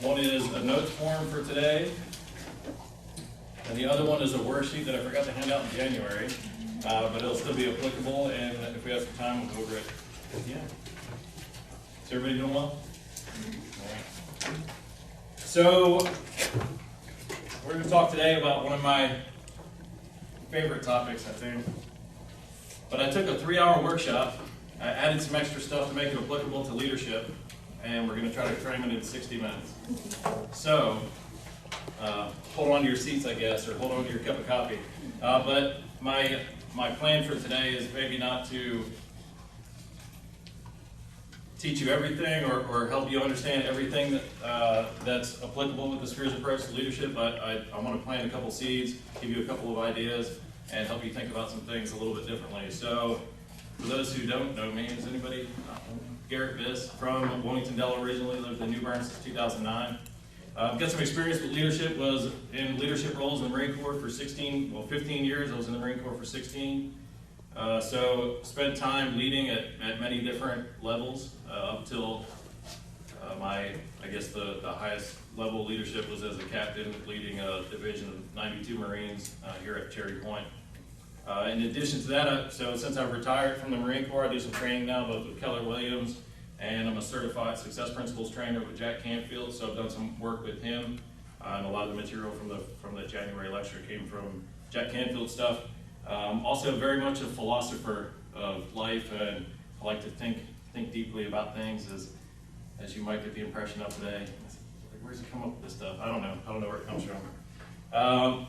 One is a notes form for today, and the other one is a worksheet that I forgot to hand out in January, but it'll still be applicable, and if we have some time, we'll go over it. Yeah. Is everybody doing well? All right. So, we're going to talk today about one of my favorite topics, I think. But I took a 3-hour workshop. I added some extra stuff to make it applicable to leadership, and we're going to try to frame it in 60 minutes. So, hold on to your seats, I guess, or hold on to your cup of coffee. But my plan for today is maybe not to teach you everything or help you understand everything that's applicable with the Spheres approach to leadership, but I want to plant a couple seeds, give you a couple of ideas, and help you think about some things a little bit differently. So, for those who don't know me, is anybody? Garrett Biss from Wilmington, Delaware, originally lived in New Bern since 2009. Got some experience with leadership, was in leadership roles in the Marine Corps for 15 years. I was in the Marine Corps for 16. So spent time leading at many different levels up till the highest level of leadership was as a captain leading a division of 92 Marines here at Cherry Point. In addition to that, so since I've retired from the Marine Corps, I do some training now both with Keller Williams, and I'm a certified Success Principles trainer with Jack Canfield, so I've done some work with him, and a lot of the material from the January lecture came from Jack Canfield stuff. Also very much a philosopher of life, and I like to think deeply about things, as you might get the impression of today. Like, where's he come up with this stuff? I don't know where it comes from.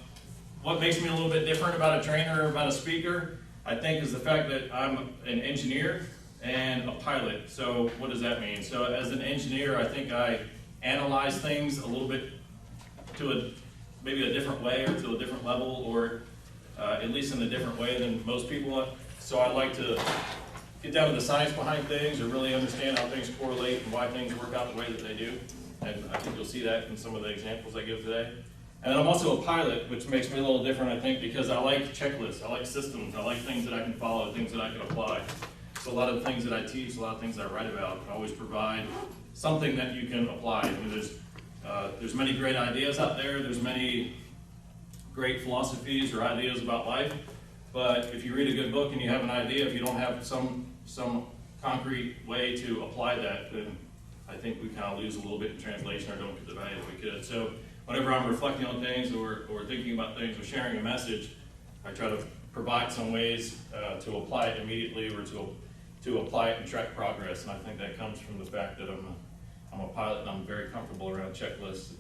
What makes me a little bit different about a trainer or about a speaker, I think, is the fact that I'm an engineer and a pilot. So what does that mean? So as an engineer, I think I analyze things a little bit to maybe a different way or to a different level, or at least in a different way than most people. So I like to get down to the science behind things, or really understand how things correlate and why things work out the way that they do. And I think you'll see that in some of the examples I give today. And then I'm also a pilot, which makes me a little different, I think, because I like checklists, I like systems, I like things that I can follow, things that I can apply. So a lot of the things that I teach, a lot of things that I write about, I always provide something that you can apply. I mean, there's many great ideas out there, there's many great philosophies or ideas about life, but if you read a good book and you have an idea, if you don't have some concrete way to apply that, then I think we kind of lose a little bit in translation or don't get the value that we could. So whenever I'm reflecting on things or thinking about things or sharing a message, I try to provide some ways to apply it immediately, or to apply it and track progress. And I think that comes from the fact that I'm a pilot and I'm very comfortable around checklists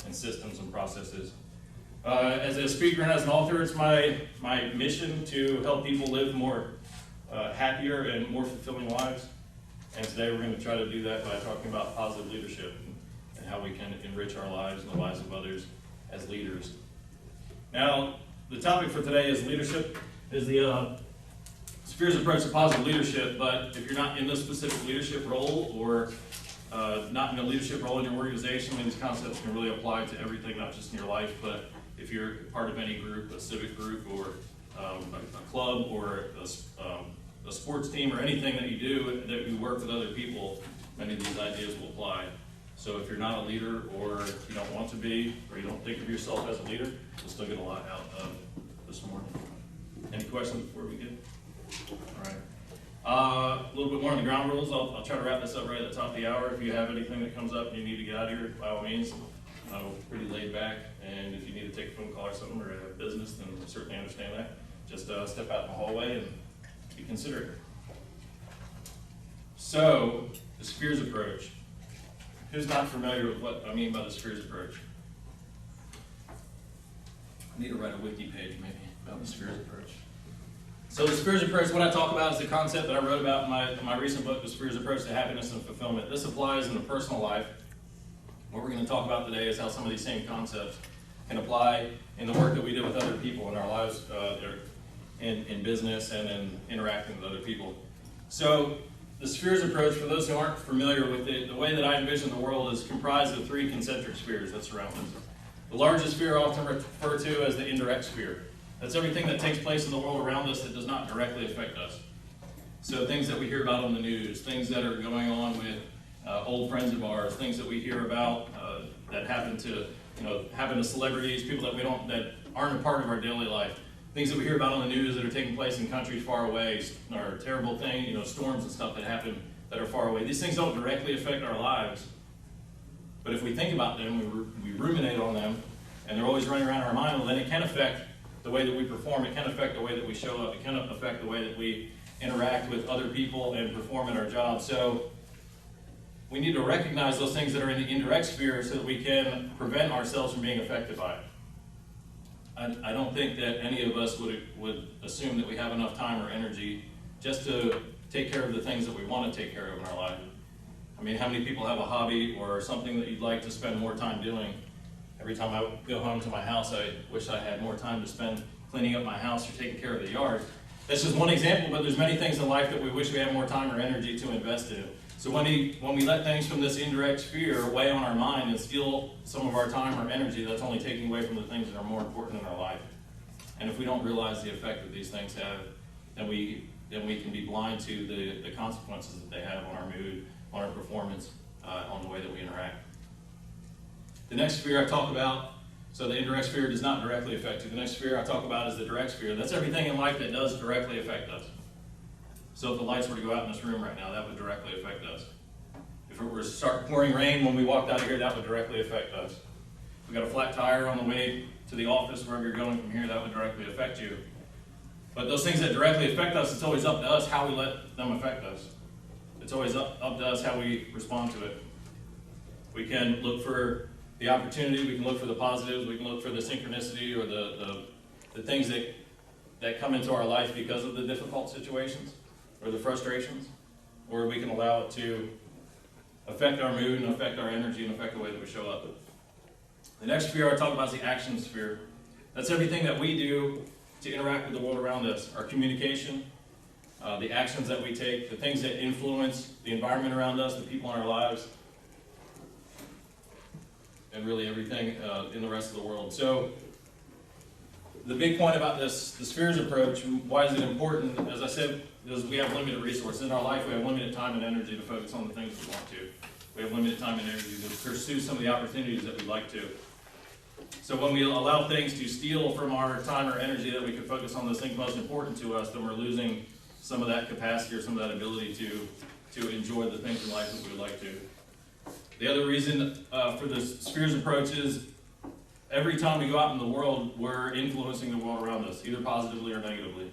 and systems and processes. As a speaker and as an author, it's my mission to help people live more happier and more fulfilling lives. And today we're going to try to do that by talking about positive leadership and how we can enrich our lives and the lives of others as leaders. Now, the topic for today is leadership, is the Spheres approach to positive leadership. But if you're not in this specific leadership role, or not in a leadership role in your organization, I mean, these concepts can really apply to everything, not just in your life, but if you're part of any group, a civic group, or a club, or a sports team, or anything that you do, that you work with other people, many of these ideas will apply. So if you're not a leader, or you don't want to be, or you don't think of yourself as a leader, you'll still get a lot out of this morning. Any questions before we begin? All right. A little bit more on the ground rules. I'll try to wrap this up right at the top of the hour. If you have anything that comes up and you need to get out of here, by all means. We're pretty laid back, and if you need to take a phone call or something, or have business, then I certainly understand that. Just step out in the hallway and be considerate. So, the Spheres approach. Who's not familiar with what I mean by the Spheres approach? I need to write a wiki page maybe about the Spheres approach. So the Spheres approach, what I talk about is the concept that I wrote about in my recent book, The Spheres Approach to Happiness and Fulfillment. This applies in the personal life. What we're going to talk about today is how some of these same concepts can apply in the work that we do with other people in our lives, in business and in interacting with other people. So the Spheres approach, for those who aren't familiar with it, the way that I envision the world is comprised of 3 concentric spheres that surround us. The largest sphere I often refer to as the indirect sphere. That's everything that takes place in the world around us that does not directly affect us. So things that we hear about on the news, things that are going on with old friends of ours, things that we hear about happen to, happen to celebrities, people that aren't a part of our daily life. Things that we hear about on the news that are taking place in countries far away, or terrible things, storms and stuff that happen that are far away. These things don't directly affect our lives, but if we think about them, we ruminate on them, and they're always running around our mind, well, then it can affect the way that we perform, it can affect the way that we show up, it can affect the way that we interact with other people and perform in our jobs. So we need to recognize those things that are in the indirect sphere so that we can prevent ourselves from being affected by it. I don't think that any of us would assume that we have enough time or energy just to take care of the things that we want to take care of in our life. I mean, how many people have a hobby or something that you'd like to spend more time doing? Every time I go home to my house, I wish I had more time to spend cleaning up my house or taking care of the yard. That's just one example, but there's many things in life that we wish we had more time or energy to invest in. So when we let things from this indirect sphere weigh on our mind and steal some of our time or energy, that's only taking away from the things that are more important in our life. And if we don't realize the effect that these things have, then we can be blind to the consequences that they have on our mood, on our performance, on the way that we interact. The next sphere I talk about, so the indirect sphere does not directly affect you. The next sphere I talk about is the direct sphere. That's everything in life that does directly affect us. So if the lights were to go out in this room right now, that would directly affect us. If it were to start pouring rain when we walked out of here, that would directly affect us. If we got a flat tire on the way to the office, wherever you're going from here, that would directly affect you. But those things that directly affect us, it's always up to us how we let them affect us. It's always up to us how we respond to it. We can look for the opportunity, we can look for the positives, we can look for the synchronicity or the things that come into our life because of the difficult situations or the frustrations, or we can allow it to affect our mood and affect our energy and affect the way that we show up. The next sphere I talk about is the action sphere. That's everything that we do to interact with the world around us, our communication, the actions that we take, the things that influence the environment around us, the people in our lives, and really everything in the rest of the world. So the big point about the spheres approach, why is it important? As I said, is we have limited resources. In our life, we have limited time and energy to focus on the things we want to. We have limited time and energy to pursue some of the opportunities that we'd like to. So when we allow things to steal from our time or energy that we could focus on those things most important to us, then we're losing some of that capacity or some of that ability to enjoy the things in life that we would like to. The other reason for the spheres approach is every time we go out in the world, we're influencing the world around us, either positively or negatively.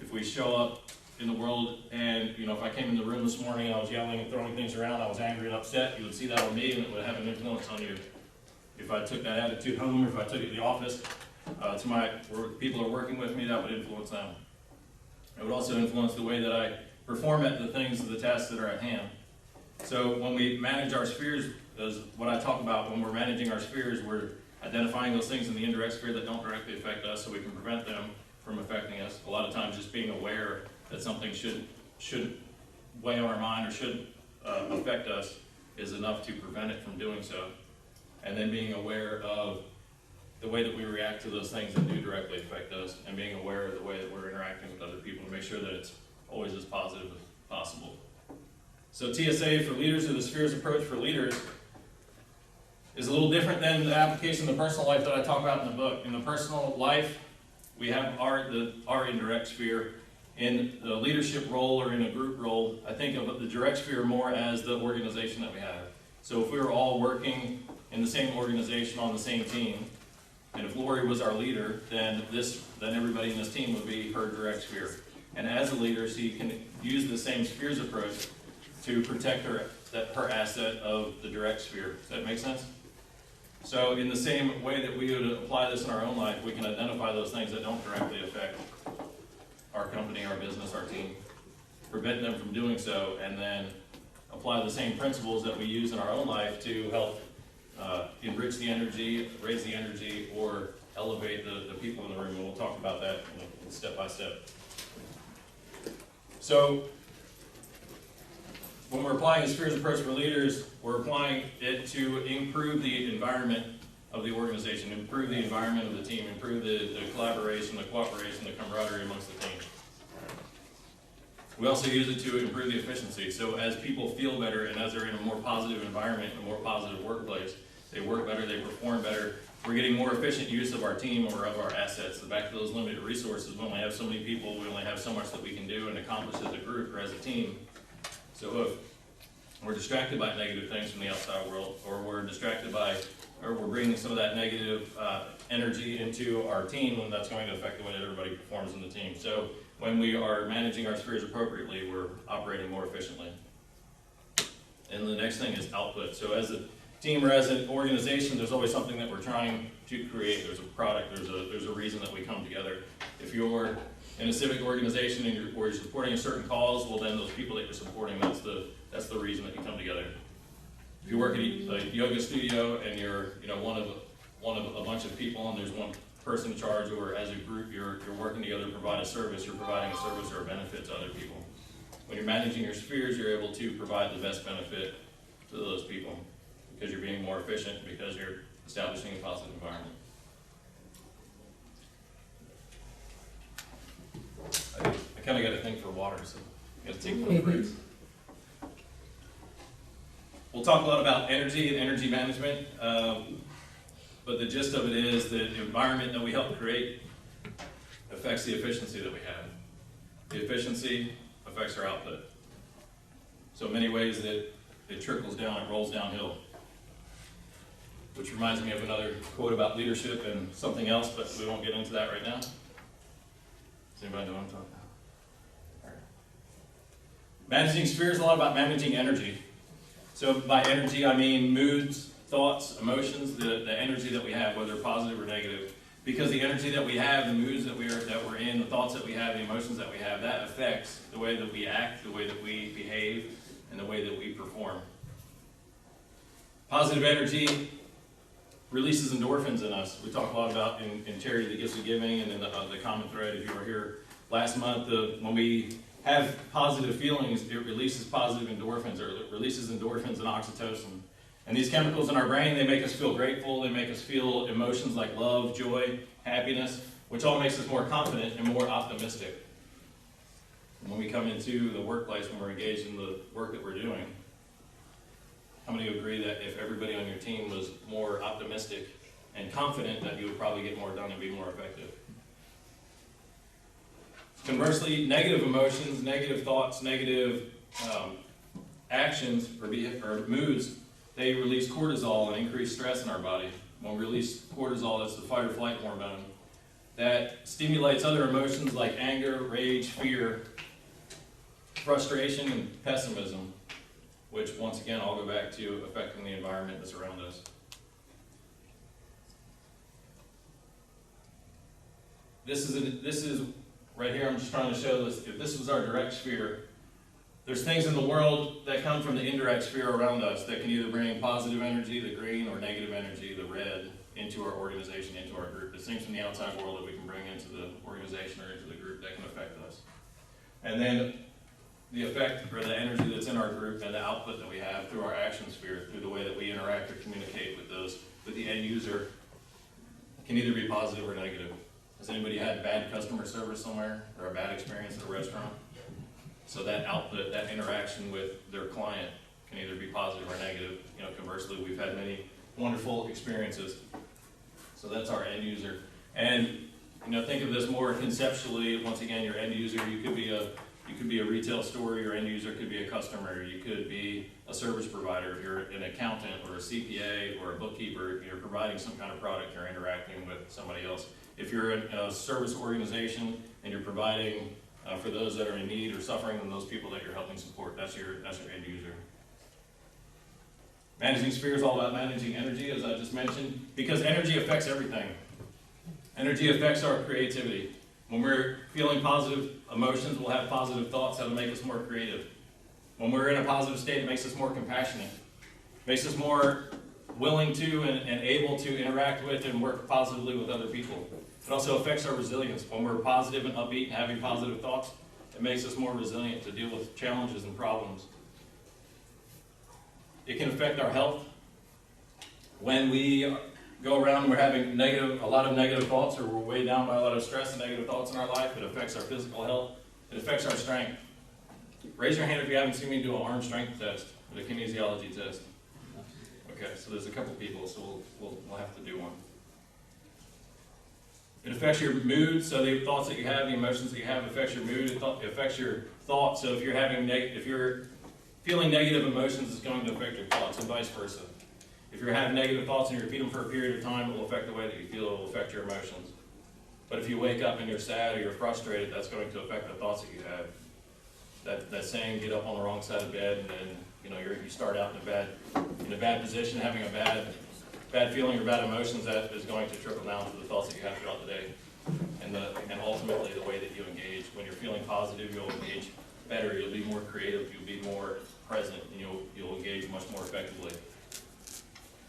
If we show up in the world and, if I came in the room this morning and I was yelling and throwing things around, I was angry and upset, you would see that on me and it would have an influence on you. If I took that attitude home or if I took it to the office, to where people are working with me, that would influence them. It would also influence the way that I perform at the tasks that are at hand. So when we manage our spheres, is what I talk about when we're managing our spheres, we're identifying those things in the indirect sphere that don't directly affect us so we can prevent them from affecting us. A lot of times just being aware that something should weigh on our mind or should affect us is enough to prevent it from doing so. And then being aware of the way that we react to those things that do directly affect us and being aware of the way that we're interacting with other people to make sure that it's always as positive as possible. So TSA for leaders, or the spheres approach for leaders, is a little different than the application in the personal life that I talk about in the book. In the personal life, we have our indirect sphere. In the leadership role or in a group role, I think of the direct sphere more as the organization that we have. So if we were all working in the same organization on the same team, and if Lori was our leader, then everybody in this team would be her direct sphere. And as a leader, she can use the same spheres approach to protect her asset of the direct sphere. Does that make sense? So in the same way that we would apply this in our own life, we can identify those things that don't directly affect our company, our business, our team, prevent them from doing so, and then apply the same principles that we use in our own life to help enrich the energy, raise the energy, or elevate the people in the room. And we'll talk about that step by step. So when we're applying the spheres approach for leaders, we're applying it to improve the environment of the organization, improve the environment of the team, improve the collaboration, the cooperation, the camaraderie amongst the team. We also use it to improve the efficiency. So as people feel better and as they're in a more positive environment, a more positive workplace, they work better, they perform better. We're getting more efficient use of our team or of our assets. So back to those limited resources, we only have so many people, we only have so much that we can do and accomplish as a group or as a team. So if we're distracted by negative things from the outside world, or we're distracted by, or we're bringing some of that negative energy into our team, then that's going to affect the way that everybody performs in the team. So when we are managing our spheres appropriately, we're operating more efficiently. And the next thing is output. So as a team or as an organization, there's always something that we're trying to create. There's a product, there's a reason that we come together. If you're in a civic organization and you're supporting a certain cause, well then those people that you're supporting, that's the reason that you come together. If you work at a yoga studio and you're one of a bunch of people and there's one person in charge, or as a group you're working together to provide a service, you're providing a service or a benefit to other people. When you're managing your spheres, you're able to provide the best benefit to those people because you're being more efficient, because you're establishing a positive environment. I kind of got a thing for water, so I got to take one break. We'll talk a lot about energy and energy management, but the gist of it is that the environment that we help create affects the efficiency that we have. The efficiency affects our output. So in many ways that it trickles down, it rolls downhill. Which reminds me of another quote about leadership and something else, but we won't get into that right now. Does anybody know what I'm talking about? All right. Managing spheres is a lot about managing energy. So by energy, I mean moods, thoughts, emotions, the energy that we have, whether positive or negative. Because the energy that we have, the moods that we're in, the thoughts that we have, the emotions that we have, that affects the way that we act, the way that we behave, and the way that we perform. Positive energy releases endorphins in us. We talk a lot about in charity, the gifts of giving, and then the common thread. If you were here last month, when we have positive feelings, it releases positive endorphins, or it releases endorphins and oxytocin. And these chemicals in our brain, they make us feel grateful, they make us feel emotions like love, joy, happiness, which all makes us more confident and more optimistic. And when we come into the workplace, when we're engaged in the work that we're doing, how many agree that if everybody on your team was more optimistic and confident, that you would probably get more done and be more effective? Conversely, negative emotions, negative thoughts, negative actions or moods, they release cortisol and increase stress in our body. When we release cortisol, that's the fight or flight hormone. That stimulates other emotions like anger, rage, fear, frustration, and pessimism, which once again, I'll go back to affecting the environment that's around us. This is right here, I'm just trying to show this. If this was our direct sphere, there's things in the world that come from the indirect sphere around us that can either bring positive energy, the green, or negative energy, the red, into our organization, into our group. There's things from the outside world that we can bring into the organization or into the group that can affect us. And then the effect or the energy that's in our group and the output that we have through our action sphere, through the way that we interact or communicate with the end user, can either be positive or negative. Has anybody had bad customer service somewhere or a bad experience at a restaurant? So that output, that interaction with their client can either be positive or negative. Conversely, we've had many wonderful experiences. So that's our end user. And think of this more conceptually. Once again, your end user, you could be a retail store, your end user could be a customer, you could be a service provider, if you're an accountant or a CPA or a bookkeeper, you're providing some kind of product, you're interacting with somebody else. If you're a service organization and you're providing for those that are in need or suffering, and those people that you're helping support, that's your end user. Managing sphere is all about managing energy, as I just mentioned, because energy affects everything. Energy affects our creativity. When we're feeling positive emotions, we'll have positive thoughts that'll make us more creative. When we're in a positive state, it makes us more compassionate. Makes us more willing to and able to interact with and work positively with other people. It also affects our resilience. When we're positive and upbeat and having positive thoughts, it makes us more resilient to deal with challenges and problems. It can affect our health. When we go around and we're having a lot of negative thoughts, or we're weighed down by a lot of stress and negative thoughts in our life, it affects our physical health. It affects our strength. Raise your hand if you haven't seen me do an arm strength test, or a kinesiology test. Okay, so there's a couple people, so we'll have to do one. It affects your mood, so the thoughts that you have, the emotions that you have affects your mood, it affects your thoughts. So if you're having if you're feeling negative emotions, it's going to affect your thoughts, and vice versa. If you're having negative thoughts and you repeat them for a period of time, it will affect the way that you feel, it will affect your emotions. But if you wake up and you're sad or you're frustrated, that's going to affect the thoughts that you have. That saying, get up on the wrong side of bed, and then you start out in a bad position, having a bad feeling or bad emotions, that is going to trickle down to the thoughts that you have throughout the day, and ultimately the way that you engage. When you're feeling positive, you'll engage better, you'll be more creative, you'll be more present, and you'll engage much more effectively.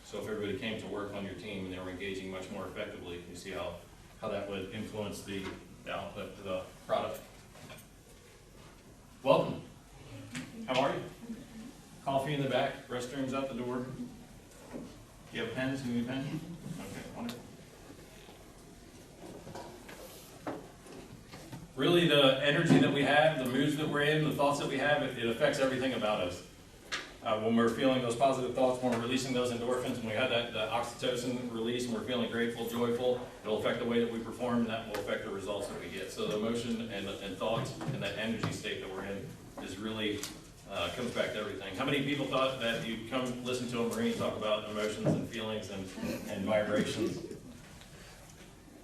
So if everybody came to work on your team and they were engaging much more effectively, you see how that would influence the output of the product. Welcome. How are you? Coffee in the back, restrooms out the door. Do you have pens? You need a pen? Okay, wonderful. Really, the energy that we have, the moods that we're in, the thoughts that we have, it affects everything about us. When we're feeling those positive thoughts, when we're releasing those endorphins, when we have that oxytocin release and we're feeling grateful, joyful, it'll affect the way that we perform, and that will affect the results that we get. So the emotion and thoughts and that energy state that we're in is really comes back to everything. How many people thought that you come listen to a Marine talk about emotions and feelings and vibrations?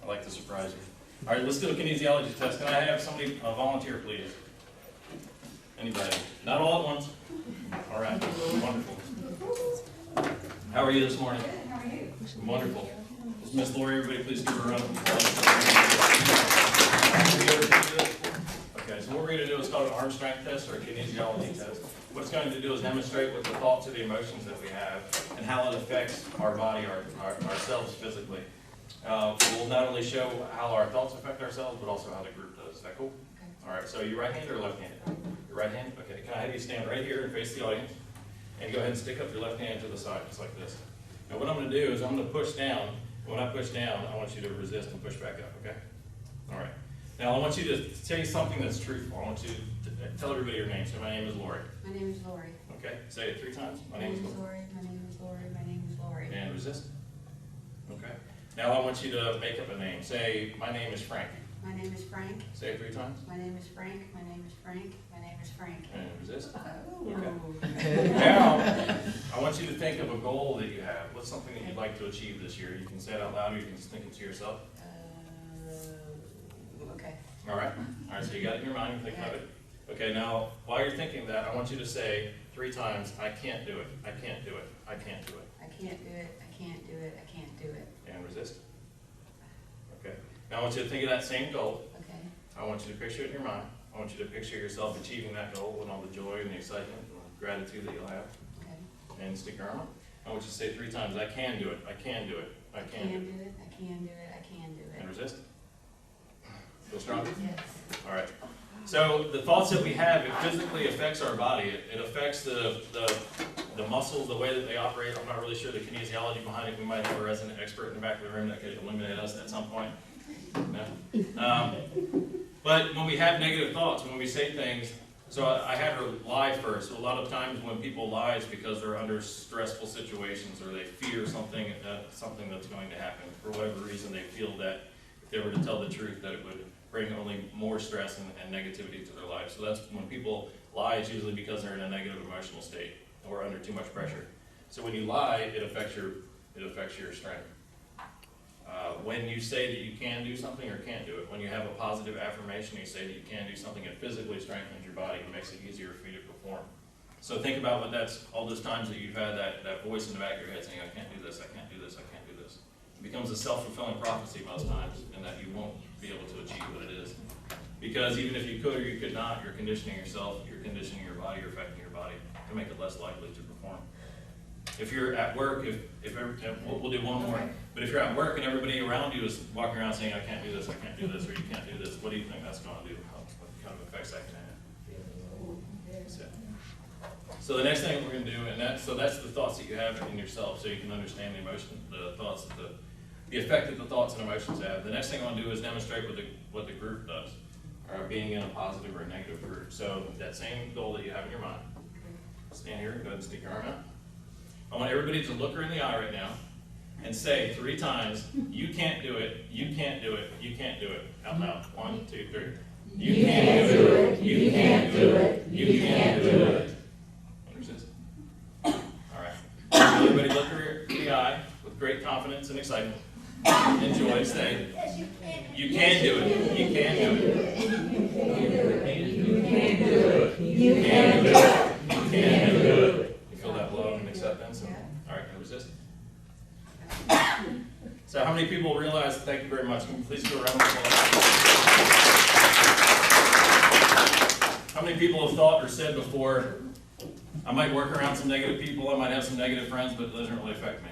I like to surprise you. All right, let's do a kinesiology test. Can I have somebody volunteer, please? Anybody? Not all at once. All right, wonderful. How are you this morning? Good, how are you? Wonderful. Miss Lori, everybody please give her a round of applause. Okay, so what we're going to do is called an arm strength test or a kinesiology test. What it's going to do is demonstrate what the thoughts or the emotions that we have and how it affects our body, ourselves physically. We'll not only show how our thoughts affect ourselves, but also how the group does. Is that cool? Okay. All right, so you right-handed or left-handed? You're right-handed? Okay, can I have you stand right here and face the audience? And go ahead and stick up your left hand to the side, just like this. Now what I'm going to do is I'm going to push down. And when I push down, I want you to resist and push back up, okay? All right. Now I want you to say something that's truthful. I want you to tell everybody your name. So my name is Lori. My name is Lori. Okay, say it 3 times. My name is Lori. My name is Lori. My name is Lori. And resist. Okay. Now I want you to make up a name. Say, my name is Frank. My name is Frank. Say it 3 times. My name is Frank. My name is Frank. My name is Frank. And resist. Oh. Okay. Now, I want you to think of a goal that you have. What's something that you'd like to achieve this year? You can say it out loud or you can just think it to yourself. Okay. All right. All right, so you got it in your mind, you think of it. Okay, now, while you're thinking that, I want you to say 3 times, I can't do it, I can't do it, I can't do it. I can't do it. I can't do it. I can't do it. And resist. Okay. Now I want you to think of that same goal. Okay. I want you to picture it in your mind. I want you to picture yourself achieving that goal and all the joy and the excitement and the gratitude that you'll have. Okay. And stick around. I want you to say 3 times, I can do it, I can do it, I I can do can it. do it. I can do it. I can do And it. resist. Feel strong? Yes. All right. So the thoughts that we have, it physically affects our body. It affects the muscles, the way that they operate. I'm not really sure the kinesiology behind it. We might have a resident expert in the back of the room that could illuminate us at some point. No? But when we have negative thoughts, when we say things, so I had her lie first. So a lot of times when people lie, it's because they're under stressful situations or they fear something that's going to happen. For whatever reason, they feel that if they were to tell the truth, that it would bring only more stress and negativity to their life. So that's when people lie, it's usually because they're in a negative emotional state or under too much pressure. So when you lie, it affects your strength. When you say that you can do something or can't do it, when you have a positive affirmation, you say that you can do something, it physically strengthens your body and makes it easier for you to perform. So think about what that's, all those times that you've had that voice in the back of your head saying, I can't do this, I can't do this, I can't do this. It becomes a self-fulfilling prophecy most times, and that you won't be able to achieve what it is. Because even if you could or you could not, you're conditioning yourself, you're conditioning your body, you're affecting your body to make it less likely to perform. If you're at work, we'll do one more, but if you're at work and everybody around you is walking around saying, I can't do this, or you can't do this, what do you think that's going to do? What kind of effects that can have? So the next thing we're going to do, so that's the thoughts that you have in yourself, so you can understand the emotion, the thoughts, the effect that the thoughts and emotions have. The next thing I want to do is demonstrate what the group does, or being in a positive or a negative group. So that same goal that you have in your mind, stand here, go ahead and stick your arm out. I want everybody to look her in the eye right now and say 3 times, you can't do it, you can't do it, you can't do it. Out loud. 1, 2, 3. You can't do it, you can't do it, you can't do it. Resist. All right. Everybody look her in the eye with great confidence and excitement. Enjoy, stay. You can do it, you can do it. You can do it, you can do it, you can do it. You feel that love and acceptance? All right, can resist. So how many people realize, thank you very much, can you please do a round of applause? How many people have thought or said before, I might work around some negative people, I might have some negative friends, but it doesn't really affect me?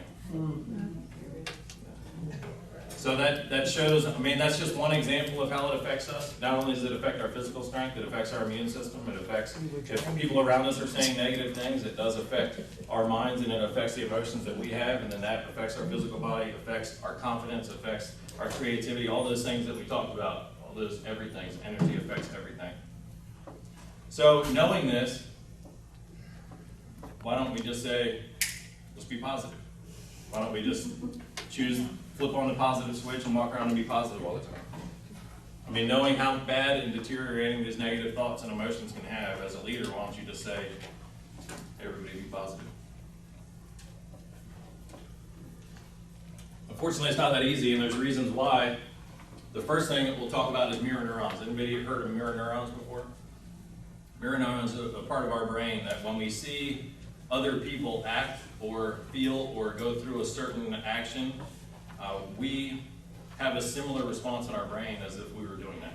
So that shows, I mean, that's just one example of how it affects us. Not only does it affect our physical strength, it affects our immune system, it affects, if people around us are saying negative things, it does affect our minds and it affects the emotions that we have, and then that affects our physical body, affects our confidence, affects our creativity, all those things that we talked about, all those everything's energy affects everything. So knowing this, why don't we just say, let's be positive? Why don't we just flip on the positive switch and walk around and be positive all the time? I mean, knowing how bad and deteriorating these negative thoughts and emotions can have, as a leader, why don't you just say, everybody be positive? Unfortunately, it's not that easy, and there's reasons why. The first thing that we'll talk about is mirror neurons. Anybody heard of mirror neurons before? Mirror neurons are a part of our brain that when we see other people act or feel or go through a certain action, we have a similar response in our brain as if we were doing that.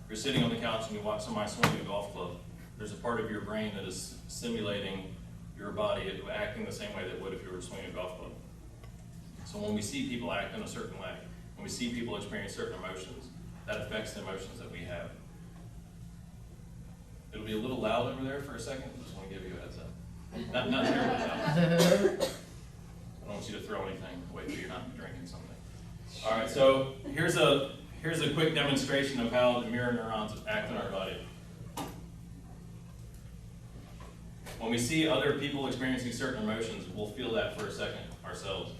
If you're sitting on the couch and you watch somebody swing a golf club, there's a part of your brain that is simulating your body acting the same way that it would if you were swinging a golf club. So when we see people act in a certain way, when we see people experience certain emotions, that affects the emotions that we have. It'll be a little loud over there for a second. I just want to give you a heads up. Not terribly loud. I don't want you to throw anything away till you're not drinking something. All right, so here's a quick demonstration of how the mirror neurons act in our body. When we see other people experiencing certain emotions, we'll feel that for a second ourselves.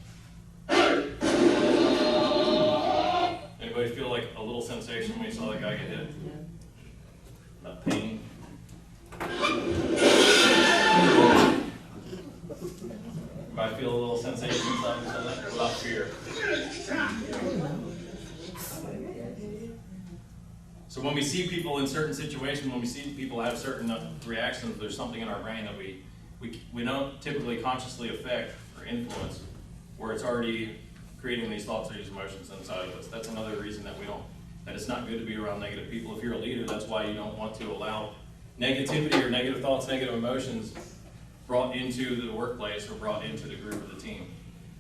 Anybody feel like a little sensation when you saw that guy get hit? Not pain. Anybody feel a little sensation inside you saw that? What about fear? So when we see people in certain situations, when we see people have certain reactions, there's something in our brain that we don't typically consciously affect or influence, where it's already creating these thoughts or these emotions inside of us. That's another reason that it's not good to be around negative people. If you're a leader, that's why you don't want to allow negativity or negative thoughts, negative emotions brought into the workplace or brought into the group or the team.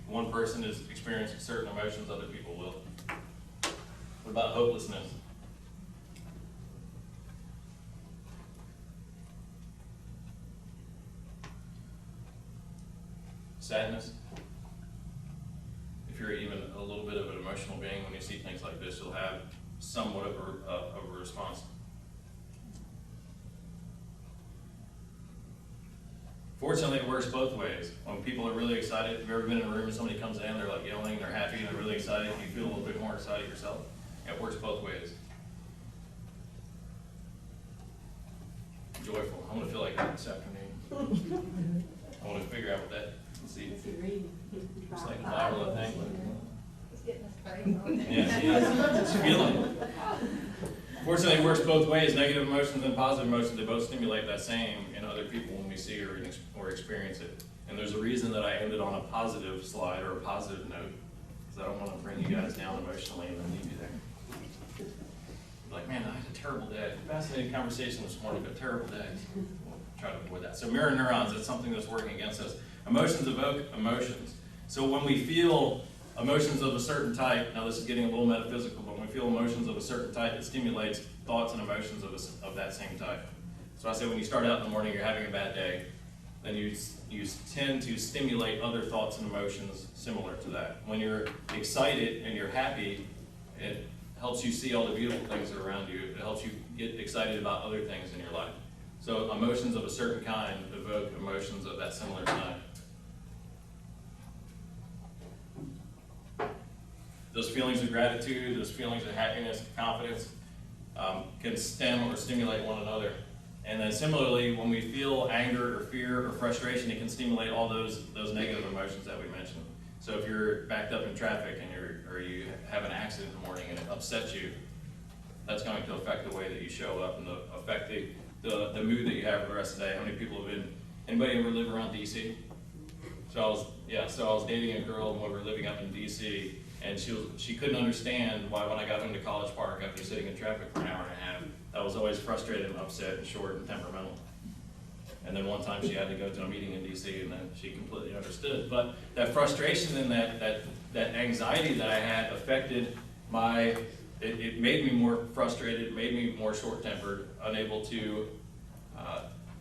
One person is experiencing certain emotions, other people will. What about hopelessness? Sadness? If you're even a little bit of an emotional being, when you see things like this, you'll have somewhat of a response. Fortunately, it works both ways. When people are really excited, if you've ever been in a room and somebody comes in, they're like yelling, they're happy, and they're really excited, you feel a little bit more excited yourself. It works both ways. Joyful. I want to feel like that this afternoon. I want to figure out what that, let's see. It's like a viral, I think. It's getting us started. Yeah, it's feeling. Fortunately, it works both ways. Negative emotions and positive emotions, they both stimulate that same in other people when we see or experience it. And there's a reason that I ended on a positive slide or a positive note, because I don't want to bring you guys down emotionally and then leave you there. Like, man, I had a terrible day. Fascinating conversation this morning, but terrible day. We'll try to avoid that. So mirror neurons, that's something that's working against us. Emotions evoke emotions. So when we feel emotions of a certain type, now this is getting a little metaphysical, but when we feel emotions of a certain type, it stimulates thoughts and emotions of that same type. So I say when you start out in the morning, you're having a bad day, then you tend to stimulate other thoughts and emotions similar to that. When you're excited and you're happy, it helps you see all the beautiful things that are around you. It helps you get excited about other things in your life. So emotions of a certain kind evoke emotions of that similar kind. those feelings of gratitude, those feelings of happiness, confidence, can stem or stimulate one another. And then similarly, when we feel anger or fear or frustration, it can stimulate all those negative emotions that we mentioned. So if you're backed up in traffic and or you have an accident in the morning and it upsets you, that's going to affect the way that you show up and affect the mood that you have the rest of the day. How many people have been, anybody ever live around DC? So I was dating a girl when we were living up in DC, and she couldn't understand why when I got home to College Park after sitting in traffic for an hour and a half, I was always frustrated and upset and short and temperamental. And then one time she had to go to a meeting in DC, and then she completely understood. But that frustration and that anxiety that I had affected it made me more frustrated, it made me more short-tempered, unable to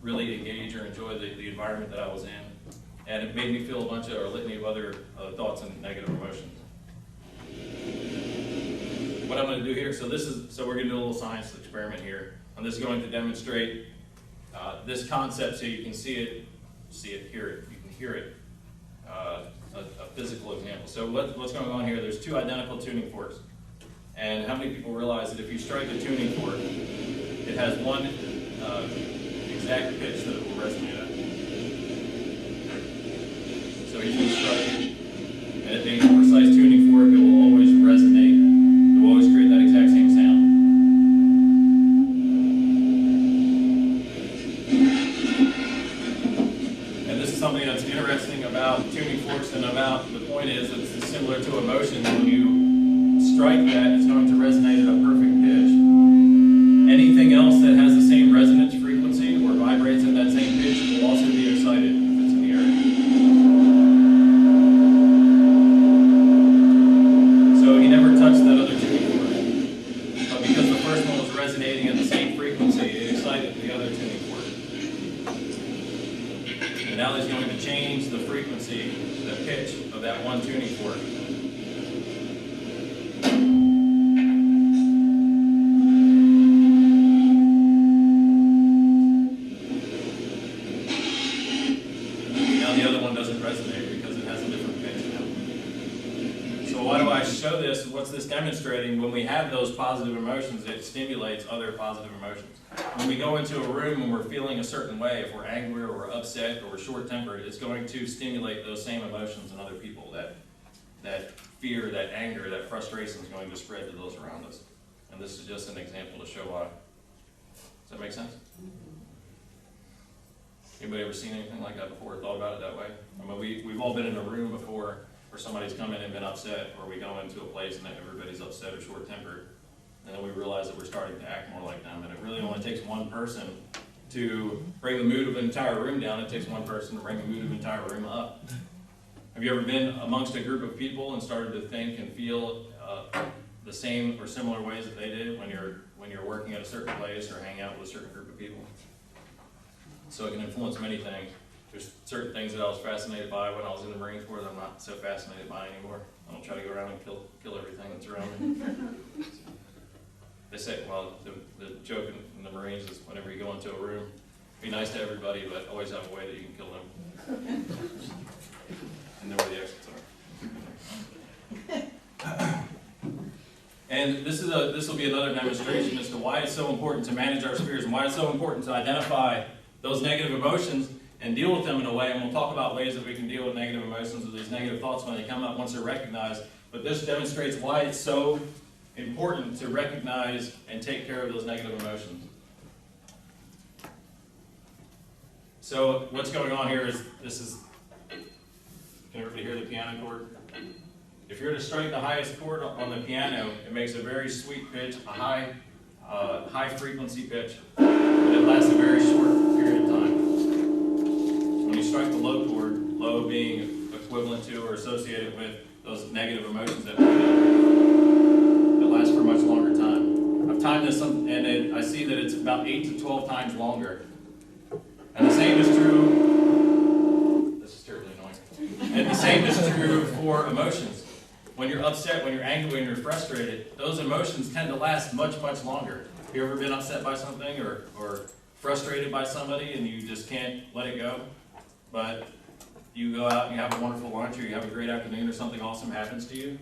really engage or enjoy the environment that I was in. And it made me feel a litany of other thoughts and negative emotions. What I'm going to do here, so we're going to do a little science experiment here. And this is going to demonstrate this concept so you can see it, hear it, you can hear it, a physical example. So what's going on here, there's two identical tuning forks. And how many people realize that if you strike a tuning fork, it has one exact pitch that it will resonate at. So you can strike it, and it being a precise tuning fork, it will always resonate. It will always create that exact same sound. And this is something that's interesting about tuning forks and about, the point is, it's similar to emotion. When you strike that, it's going to resonate at a perfect pitch. Anything else that has the same resonance frequency or vibrates at that same pitch will also be excited if it's in the area. So he never touched that other tuning fork. But because the first one was resonating at the same frequency, it excited the other tuning fork. And now he's going to change the frequency, the pitch of that one tuning fork. What's this demonstrating? When we have those positive emotions, it stimulates other positive emotions. When we go into a room and we're feeling a certain way, if we're angry or we're upset or we're short-tempered, it's going to stimulate those same emotions in other people. That fear, that anger, that frustration is going to spread to those around us. And this is just an example to show why. Does that make sense? Anybody ever seen anything like that before, thought about it that way? I mean, we've all been in a room before where somebody's come in and been upset, or we go into a place and everybody's upset or short-tempered, and then we realize that we're starting to act more like them. And it really only takes one person to bring the mood of an entire room down. It takes one person to bring the mood of an entire room up. Have you ever been amongst a group of people and started to think and feel the same or similar ways that they did when you're working at a certain place or hang out with a certain group of people? So it can influence many things. There's certain things that I was fascinated by when I was in the Marine Corps that I'm not so fascinated by anymore. I don't try to go around and kill everything that's around me. They say, well, the joke in the Marines is whenever you go into a room, be nice to everybody, but always have a way that you can kill them. And know where the exits are. And this will be another demonstration as to why it's so important to manage our fears and why it's so important to identify those negative emotions and deal with them in a way. And we'll talk about ways that we can deal with negative emotions or these negative thoughts when they come up once they're recognized. But this demonstrates why it's so important to recognize and take care of those negative emotions. So what's going on here is can everybody hear the piano chord? If you're to strike the highest chord on the piano, it makes a very sweet pitch, a high frequency pitch, but it lasts a very short period of time. When you strike the low chord, low being equivalent to or associated with those negative emotions that we have, it lasts for a much longer time. I've timed this and I see that it's about 8 to 12 times longer. And the same is true, this is terribly annoying, and the same is true for emotions. When you're upset, when you're angry, when you're frustrated, those emotions tend to last much, much longer. Have you ever been upset by something or frustrated by somebody and you just can't let it go? But you go out and you have a wonderful lunch or you have a great afternoon or something awesome happens to you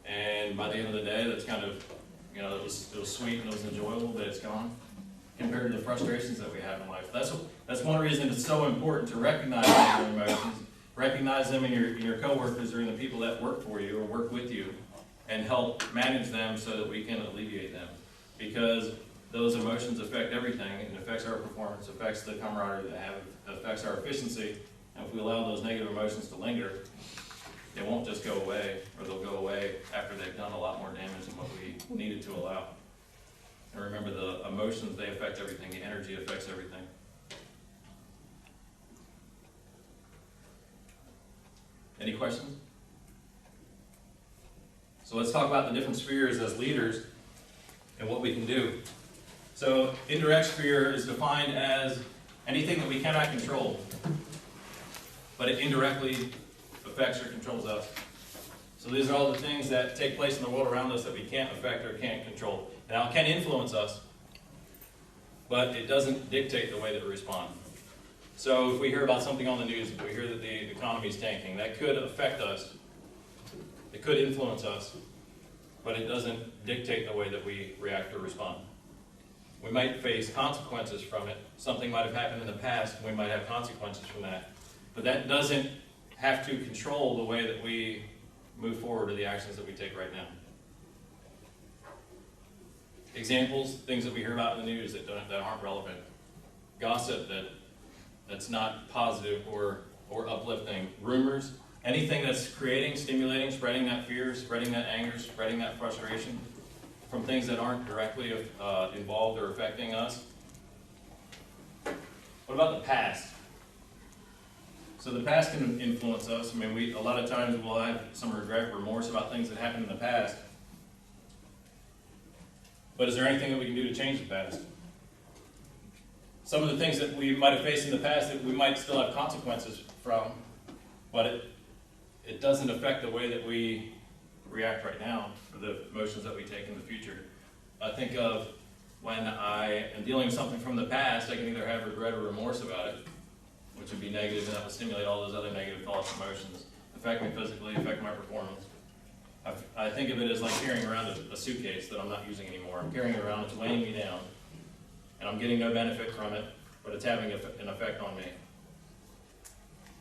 And by the end of the day, that's kind of, you know, it was sweet and it was enjoyable, but it's gone compared to the frustrations that we have in life. That's one reason it's so important to recognize your emotions, recognize them in your coworkers or in the people that work for you or work with you, and help manage them so that we can alleviate them. Because those emotions affect everything. It affects our performance, affects the camaraderie that have, affects our efficiency. And if we allow those negative emotions to linger, they won't just go away, or they'll go away after they've done a lot more damage than what we needed to allow. And remember, the emotions, they affect everything. The energy affects everything. Any questions? So let's talk about the different spheres as leaders and what we can do. So indirect sphere is defined as anything that we cannot control, but it indirectly affects or controls us. So these are all the things that take place in the world around us that we can't affect or can't control. Now, it can influence us, but it doesn't dictate the way that we respond. So if we hear about something on the news, if we hear that the economy is tanking, that could affect us. It could influence us, but it doesn't dictate the way that we react or respond. We might face consequences from it. Something might have happened in the past, and we might have consequences from that. But that doesn't have to control the way that we move forward or the actions that we take right now. Examples, things that we hear about in the news that aren't relevant. Gossip that's not positive or uplifting. Rumors, anything that's creating, stimulating, spreading that fear, spreading that anger, spreading that frustration from things that aren't directly involved or affecting us. What about the past? So the past can influence us. I mean, a lot of times we'll have some regret, remorse about things that happened in the past. But is there anything that we can do to change the past? Some of the things that we might have faced in the past that we might still have consequences from, but it doesn't affect the way that we react right now, or the emotions that we take in the future. I think of when I am dealing with something from the past, I can either have regret or remorse about it, which would be negative, and that would stimulate all those other negative thoughts and emotions, affect me physically, affect my performance. I think of it as like carrying around a suitcase that I'm not using anymore. I'm carrying it around, it's weighing me down, and I'm getting no benefit from it, but it's having an effect on me.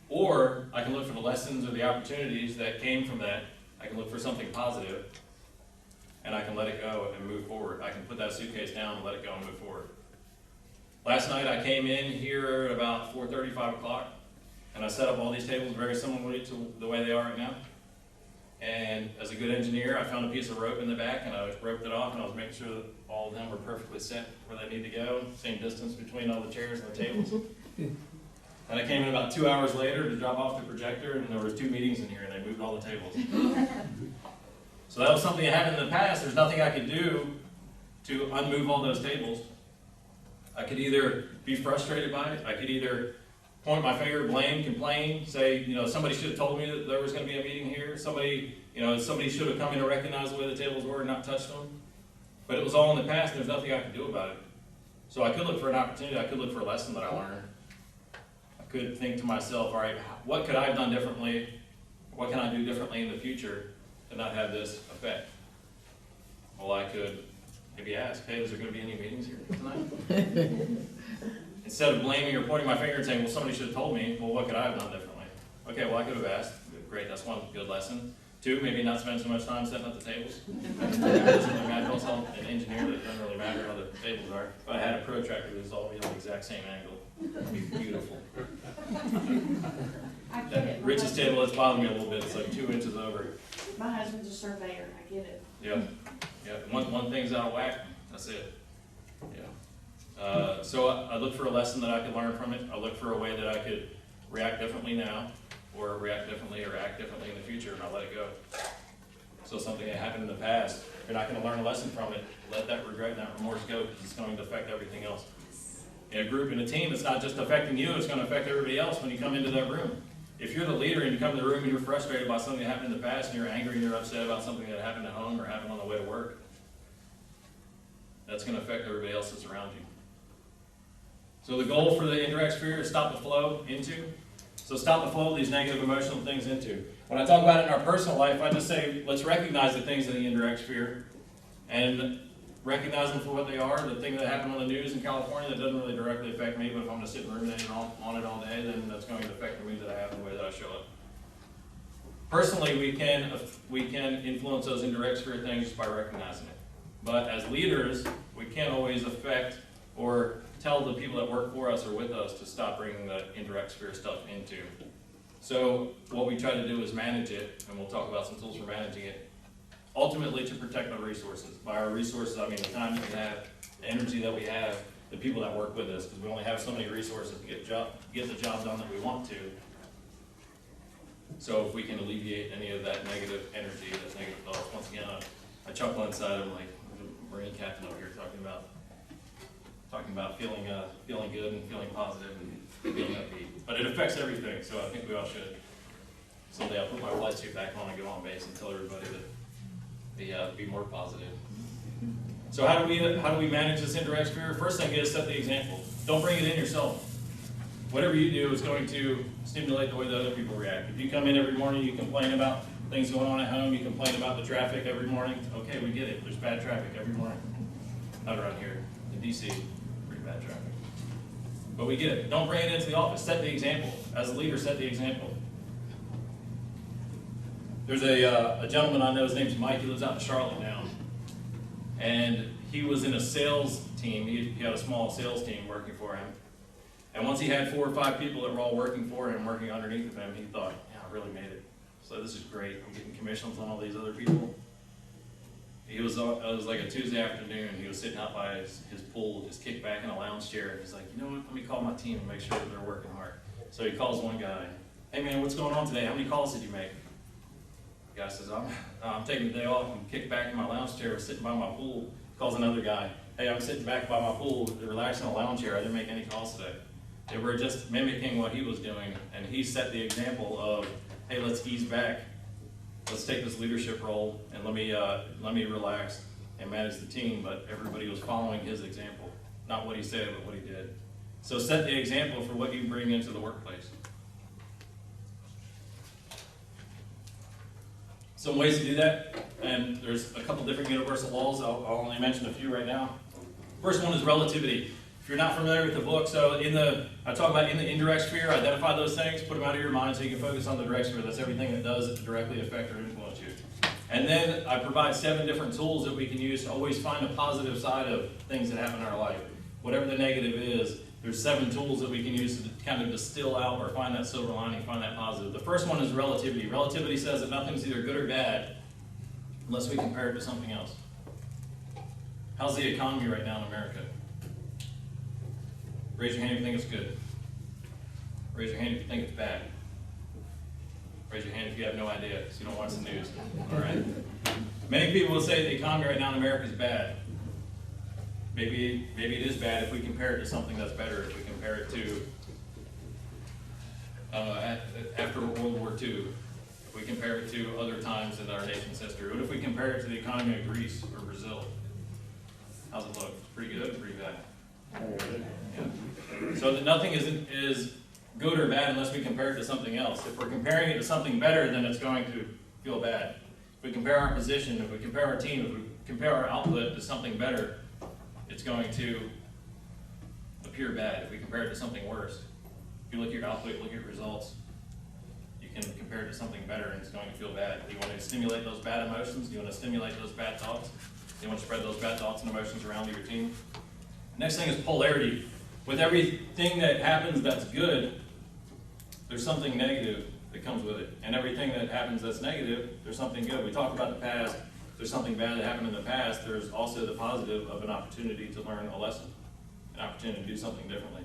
Or I can look for the lessons or the opportunities that came from that. I can look for something positive, and I can let it go and move forward. I can put that suitcase down and let it go and move forward. Last night I came in here at about 4:30, 5 o'clock, and I set up all these tables very similarly to the way they are right now. And as a good engineer, I found a piece of rope in the back, and I roped it off, and I was making sure that all of them were perfectly set where they need to go, same distance between all the chairs and the tables. And I came in about 2 hours later to drop off the projector, and there was 2 meetings in here, and they moved all the tables. So that was something that happened in the past. There's nothing I could do to unmove all those tables. I could either be frustrated by it, I could either point my finger, blame, complain, say, somebody should have told me that there was going to be a meeting here. Somebody should have come in and recognized the way the tables were and not touched them. But it was all in the past, and there's nothing I could do about it. So I could look for an opportunity, I could look for a lesson that I learned. I could think to myself, all right, what could I have done differently? What can I do differently in the future to not have this effect? Well, I could maybe ask, hey, is there going to be any meetings here tonight? Instead of blaming or pointing my finger and saying, well, somebody should have told me, well, what could I have done differently? Okay, well, I could have asked. Great, that's one good lesson. 2, maybe not spend so much time setting up the tables. It doesn't really matter. Don't tell an engineer that it doesn't really matter how the tables are. If I had a protractor that was all on the exact same angle, it'd be beautiful. I get That it. Rich's table, it's bothering me a little bit. It's like 2 inches over. My husband's a surveyor, I get it. Yeah, yeah. One thing's out of whack, that's it. Yeah. So I look for a lesson that I could learn from it. I look for a way that I could react differently now, or react differently, or act differently in the future, and I let it go. So something that happened in the past, you're not going to learn a lesson from it. Let that regret and that remorse go, because it's going to affect everything else. In a group, in a team, it's not just affecting you, it's going to affect everybody else when you come into that room. If you're the leader and you come to the room and you're frustrated by something that happened in the past, and you're angry and you're upset about something that happened at home or happened on the way to work, that's going to affect everybody else that's around you. So the goal for the indirect sphere is stop the flow into. So stop the flow of these negative emotional things into. When I talk about it in our personal life, I just say, let's recognize the things in the indirect sphere and recognize them for what they are. The thing that happened on the news in California that doesn't really directly affect me, but if I'm gonna sit and ruminate on it all day, then that's going to affect the mood that I have and the way that I show up. Personally, we can influence those indirect sphere things just by recognizing it. But as leaders, we can't always affect or tell the people that work for us or with us to stop bringing the indirect sphere stuff into. So what we try to do is manage it, and we'll talk about some tools for managing it, ultimately to protect our resources. By our resources, I mean the time that we have, the energy that we have, the people that work with us, because we only have so many resources to get the job done that we want to. So if we can alleviate any of that negative energy, those negative thoughts, once again, I chuckle inside, I'm like, a Marine captain over here talking about feeling good and feeling positive and feeling upbeat. But it affects everything, so I think we all should. Someday I'll put my flight suit back on and go on base and tell everybody to be more positive. So how do we manage this indirect sphere? First thing is set the example. Don't bring it in yourself. Whatever you do is going to stimulate the way that other people react. If you come in every morning, you complain about things going on at home, you complain about the traffic every morning, okay, we get it. There's bad traffic every morning. Not around here. In DC, pretty bad traffic. But we get it. Don't bring it into the office. Set the example. As a leader, set the example. There's a gentleman I know, his name's Mike, he lives out in Charlotte now. And he was in a sales team, he had a small sales team working for him. And once he had 4 or 5 people that were all working for him, working underneath of him, he thought, yeah, I really made it. So this is great, I'm getting commissions on all these other people. It was like a Tuesday afternoon, he was sitting out by his pool, just kicked back in a lounge chair, and he's like, you know what, let me call my team and make sure that they're working hard. So he calls one guy, hey man, what's going on today? How many calls did you make? The guy says, I'm taking the day off, I'm kicked back in my lounge chair, sitting by my pool. Calls another guy, hey, I'm sitting back by my pool, relaxing in a lounge chair, I didn't make any calls today. They were just mimicking what he was doing, and he set the example of, hey, let's ease back. Let's take this leadership role, and let me relax and manage the team, but everybody was following his example. Not what he said, but what he did. So set the example for what you bring into the workplace. Some ways to do that, and there's a couple different universal laws. I'll only mention a few right now. First one is relativity. If you're not familiar with the book, so I talk about in the indirect sphere, identify those things, put them out of your mind so you can focus on the direct sphere. That's everything that does directly affect or influence you. And then I provide 7 different tools that we can use to always find a positive side of things that happen in our life. Whatever the negative is, there's 7 tools that we can use to kind of distill out or find that silver lining, find that positive. The first one is relativity. Relativity says that nothing's either good or bad unless we compare it to something else. How's the economy right now in America? Raise your hand if you think it's good. Raise your hand if you think it's bad. Raise your hand if you have no idea, because you don't watch the news. All right? Many people will say the economy right now in America is bad. Maybe it is bad if we compare it to something that's better. If we compare it to after World War II, if we compare it to other times in our nation's history. What if we compare it to the economy of Greece or Brazil? How's it look? Pretty good or pretty bad? Yeah. So that nothing is good or bad unless we compare it to something else. If we're comparing it to something better, then it's going to feel bad. If we compare our position, if we compare our team, if we compare our output to something better, it's going to appear bad. If we compare it to something worse, if you look at your output, look at your results, you can compare it to something better and it's going to feel bad. Do you want to stimulate those bad emotions? Do you want to stimulate those bad thoughts? Do you want to spread those bad thoughts and emotions around to your team? Next thing is polarity. With everything that happens that's good, there's something negative that comes with it. And everything that happens that's negative, there's something good. We talked about the past. There's something bad that happened in the past. There's also the positive of an opportunity to learn a lesson, an opportunity to do something differently.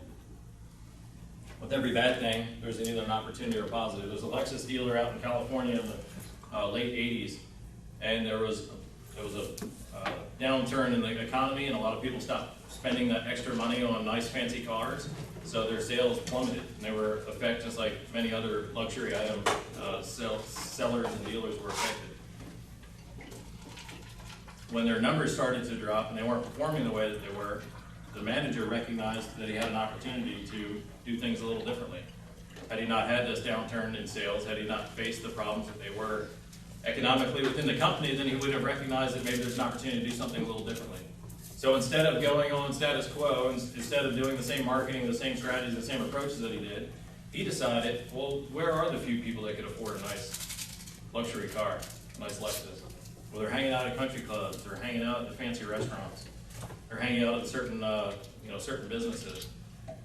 With every bad thing, there's either an opportunity or a positive. There's a Lexus dealer out in California in the late 80s, and there was a downturn in the economy, and a lot of people stopped spending that extra money on nice fancy cars, so their sales plummeted, and they were affected just like many other luxury item sellers and dealers were affected. When their numbers started to drop and they weren't performing the way that they were, the manager recognized that he had an opportunity to do things a little differently. Had he not had this downturn in sales, had he not faced the problems that they were economically within the company, then he would have recognized that maybe there's an opportunity to do something a little differently. So instead of going on status quo, instead of doing the same marketing, the same strategies, the same approaches that he did, he decided, well, where are the few people that could afford a nice luxury car, a nice Lexus? Well, they're hanging out at country clubs, they're hanging out at the fancy restaurants, they're hanging out at certain, certain businesses.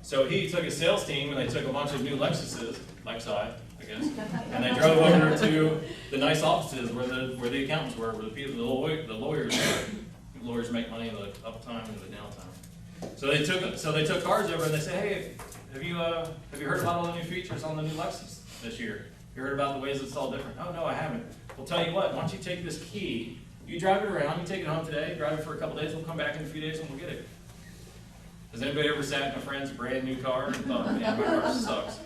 So he took his sales team and they took a bunch of new Lexuses, Lexi, I guess, and they drove over to the nice offices where the accountants were, where the lawyers were. Lawyers make money in the uptime and the downtime. So they took cars over and they said, hey, have you heard about all the new features on the new Lexus this year? You heard about the ways it's all different? Oh no, I haven't. Well, tell you what, why don't you take this key, you drive it around, you take it home today, drive it for a couple days, we'll come back in a few days and we'll get it. Has anybody ever sat in a friend's brand new car and thought, man, my car sucks?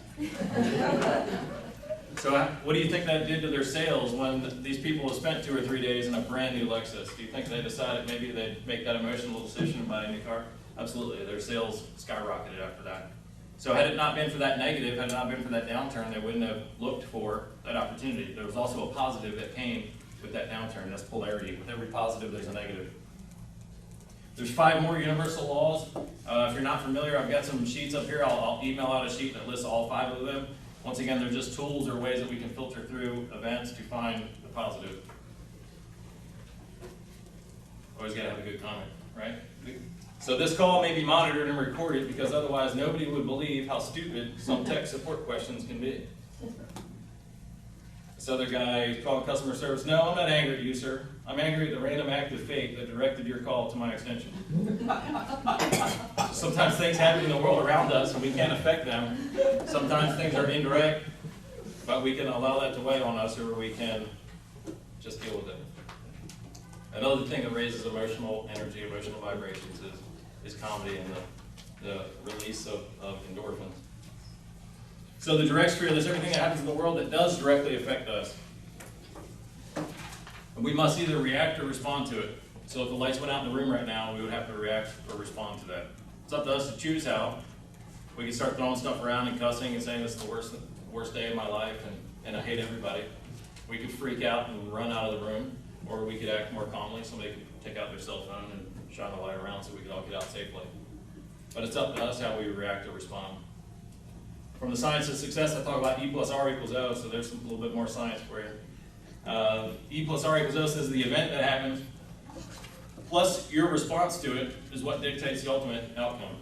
So what do you think that did to their sales when these people have spent 2 or 3 days in a brand new Lexus? Do you think they decided maybe they'd make that emotional decision and buy a new car? Absolutely, their sales skyrocketed after that. So had it not been for that negative, had it not been for that downturn, they wouldn't have looked for that opportunity. There was also a positive that came with that downturn. That's polarity. With every positive, there's a negative. There's 5 more universal laws. If you're not familiar, I've got some sheets up here. I'll email out a sheet that lists all 5 of them. Once again, they're just tools or ways that we can filter through events to find the positive. Always gotta have a good comment, right? So this call may be monitored and recorded because otherwise nobody would believe how stupid some tech support questions can be. This other guy called customer service. No, I'm not angry at you, sir. I'm angry at the random act of fate that directed your call to my extension. Sometimes things happen in the world around us and we can't affect them. Sometimes things are indirect, but we can allow that to weigh on us or we can just deal with it. Another thing that raises emotional energy, emotional vibrations is comedy and the release of endorphins. So the direct sphere, there's everything that happens in the world that does directly affect us. And we must either react or respond to it. So if the lights went out in the room right now, we would have to react or respond to that. It's up to us to choose how. We can start throwing stuff around and cussing and saying this is the worst day of my life and I hate everybody. We could freak out and run out of the room, or we could act more calmly. Somebody could take out their cell phone and shine the light around so we could all get out safely. But it's up to us how we react or respond. From the science of success, I talk about E plus R equals O, so there's a little bit more science for you. E plus R equals O says the event that happens plus your response to it is what dictates the ultimate outcome.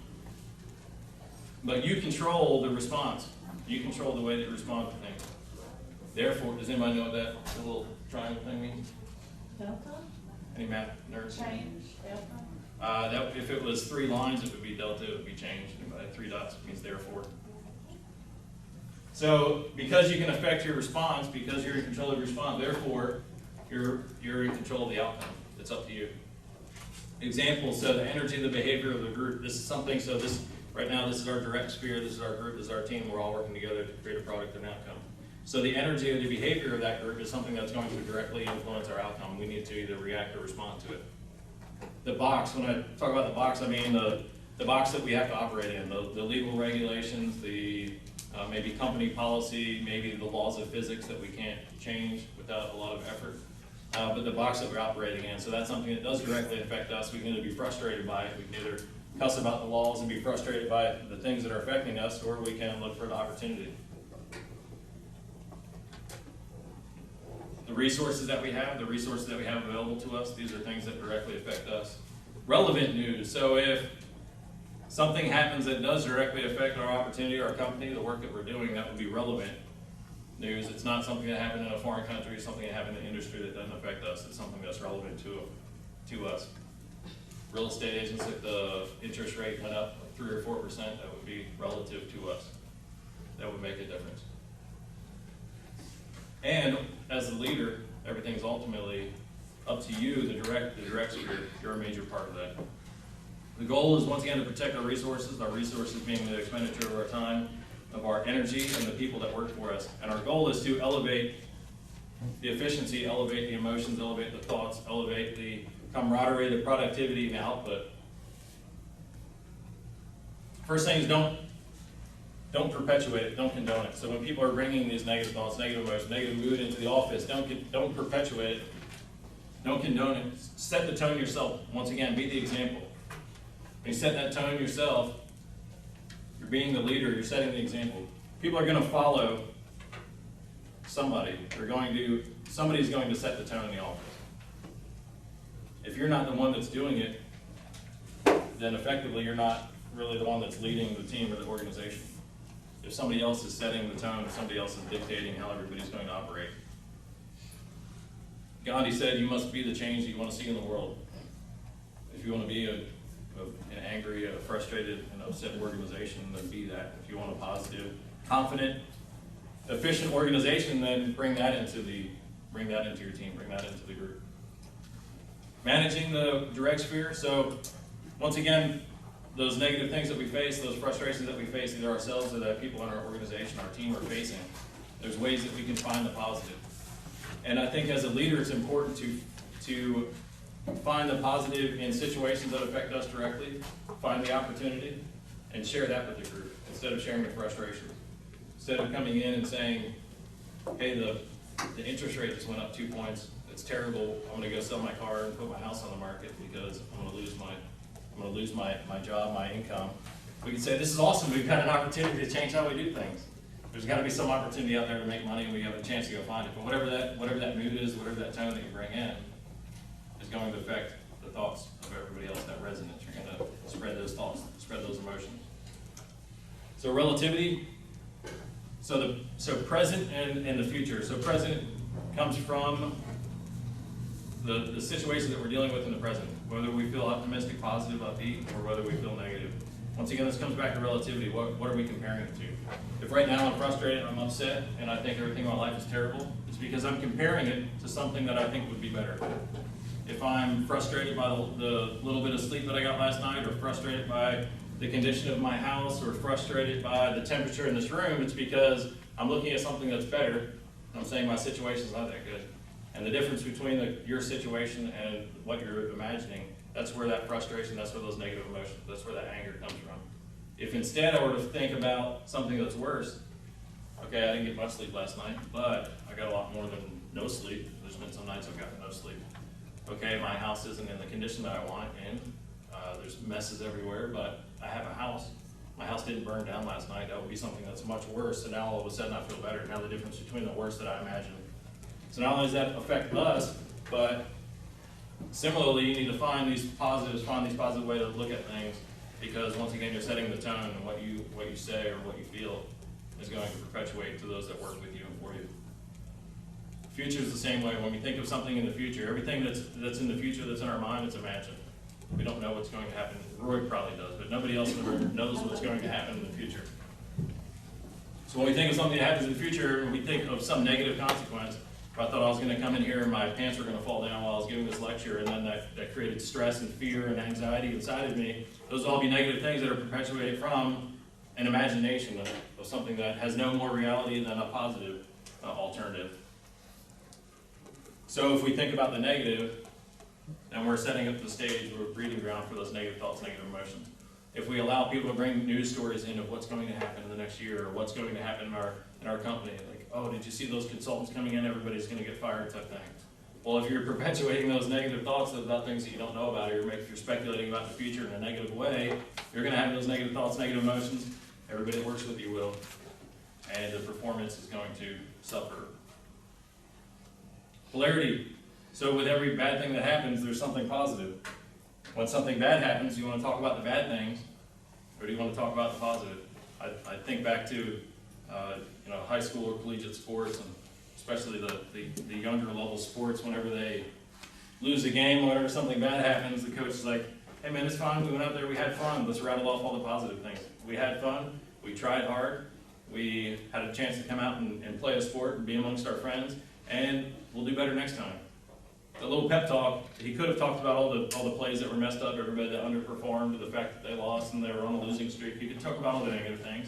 But you control the response. You control the way that you respond to things. Therefore, does anybody know what that little triangle thing means? Delta? Any math nerds? Change, delta? That, if it was 3 lines, it would be delta, it would be changed. And 3 dots means therefore. So, because you can affect your response, because you're in control of your response, therefore, you're in control of the outcome. It's up to you. Examples, so the energy, the behavior of the group. This is something, so this, right now, this is our direct sphere, this is our group, this is our team. We're all working together to create a product and outcome. So the energy or the behavior of that group is something that's going to directly influence our outcome. We need to either react or respond to it. The box, when I talk about the box, I mean the box that we have to operate in, the legal regulations, the maybe company policy, maybe the laws of physics that we can't change without a lot of effort. But the box that we're operating in, so that's something that does directly affect us. We can either be frustrated by it, we can either cuss about the laws and be frustrated by the things that are affecting us, or we can look for an opportunity. The resources that we have available to us, these are things that directly affect us. Relevant news, so if something happens that does directly affect our opportunity, our company, the work that we're doing, that would be relevant news. It's not something that happened in a foreign country, it's something that happened in the industry that doesn't affect us. It's something that's relevant to us. Real estate agents, if the interest rate went up 3 or 4%, that would be relative to us. That would make a difference. And as the leader, everything's ultimately up to you, the direct sphere. You're a major part of that. The goal is, once again, to protect our resources being the expenditure of our time, of our energy, and the people that work for us. And our goal is to elevate the efficiency, elevate the emotions, elevate the thoughts, elevate the camaraderie, the productivity, and the output. First thing is don't don't perpetuate it, don't condone it. So when people are bringing these negative thoughts, negative emotions, negative mood into the office, don't perpetuate it, don't condone it. Set the tone yourself. Once again, be the example. When you set that tone yourself, you're being the leader, you're setting the example. People are going to follow somebody. Somebody's going to set the tone in the office. If you're not the one that's doing it, then effectively you're not really the one that's leading the team or the organization. If somebody else is setting the tone, if somebody else is dictating how everybody's going to operate. Gandhi said, you must be the change that you want to see in the world. If you want to be an angry, frustrated, and upset organization, then be that. If you want a positive, confident, efficient organization, then bring that into your team, bring that into the group. Managing the direct sphere. So once again, those negative things that we face, those frustrations that we face, either ourselves or that people in our organization, our team are facing, there's ways that we can find the positive. And I think as a leader, it's important to find the positive in situations that affect us directly, find the opportunity, and share that with the group, instead of sharing the frustrations. Instead of coming in and saying, hey, the interest rate just went up 2 points, it's terrible, I'm gonna go sell my car and put my house on the market because I'm gonna lose my job, my income. We can say, this is awesome, we've got an opportunity to change how we do things. There's gotta be some opportunity out there to make money, and we have a chance to go find it. But whatever that mood is, whatever that tone that you bring in, is going to affect the thoughts of everybody else, that resonance. You're gonna spread those thoughts, spread those emotions. So relativity, so present and the future. So present comes from the situation that we're dealing with in the present, whether we feel optimistic, positive, upbeat, or whether we feel negative. Once again, this comes back to relativity. What are we comparing it to? If right now I'm frustrated, I'm upset, and I think everything in my life is terrible, it's because I'm comparing it to something that I think would be better. If I'm frustrated by the little bit of sleep that I got last night, or frustrated by the condition of my house, or frustrated by the temperature in this room, it's because I'm looking at something that's better. I'm saying my situation's not that good. And the difference between your situation and what you're imagining, that's where that frustration, that's where those negative emotions, that's where that anger comes from. If instead I were to think about something that's worse, okay, I didn't get much sleep last night, but I got a lot more than no sleep. There's been some nights I've gotten no sleep. Okay, my house isn't in the condition that I want it in. There's messes everywhere, but I have a house. My house didn't burn down last night. That would be something that's much worse, and now all of a sudden I feel better. Now the difference between the worst that I imagined. So not only does that affect us, but similarly, you need to find these positives, find these positive ways to look at things, because once again, you're setting the tone, and what you say or what you feel is going to perpetuate to those that work with you and for you. Future is the same way. When we think of something in the future, everything that's in the future that's in our mind, it's imagined. We don't know what's going to happen. Roy probably does, but nobody else knows what's going to happen in the future. So when we think of something that happens in the future, and we think of some negative consequence, if I thought I was going to come in here and my pants were going to fall down while I was giving this lecture, and then that created stress and fear and anxiety inside of me, those will all be negative things that are perpetuated from an imagination of something that has no more reality than a positive alternative. So if we think about the negative, then we're setting up the stage, we're breeding ground for those negative thoughts, negative emotions. If we allow people to bring news stories in of what's going to happen in the next year, or what's going to happen in our company, like, oh, did you see those consultants coming in, everybody's going to get fired type thing. Well, if you're perpetuating those negative thoughts about things that you don't know about, or you're speculating about the future in a negative way, you're going to have those negative thoughts, negative emotions. Everybody that works with you will, and the performance is going to suffer. Polarity. So with every bad thing that happens, there's something positive. When something bad happens, you want to talk about the bad things, or do you want to talk about the positive? I think back to high school or collegiate sports, and especially the younger level sports. Whenever they lose a game, whenever something bad happens, the coach is like, "Hey man, it's fine. We went out there, we had fun. Let's rattle off all the positive things. We had fun. We tried hard. We had a chance to come out and play a sport and be amongst our friends, and we'll do better next time." A little pep talk. He could have talked about all the plays that were messed up, everybody that underperformed, the fact that they lost and they were on a losing streak. He could talk about all the negative things.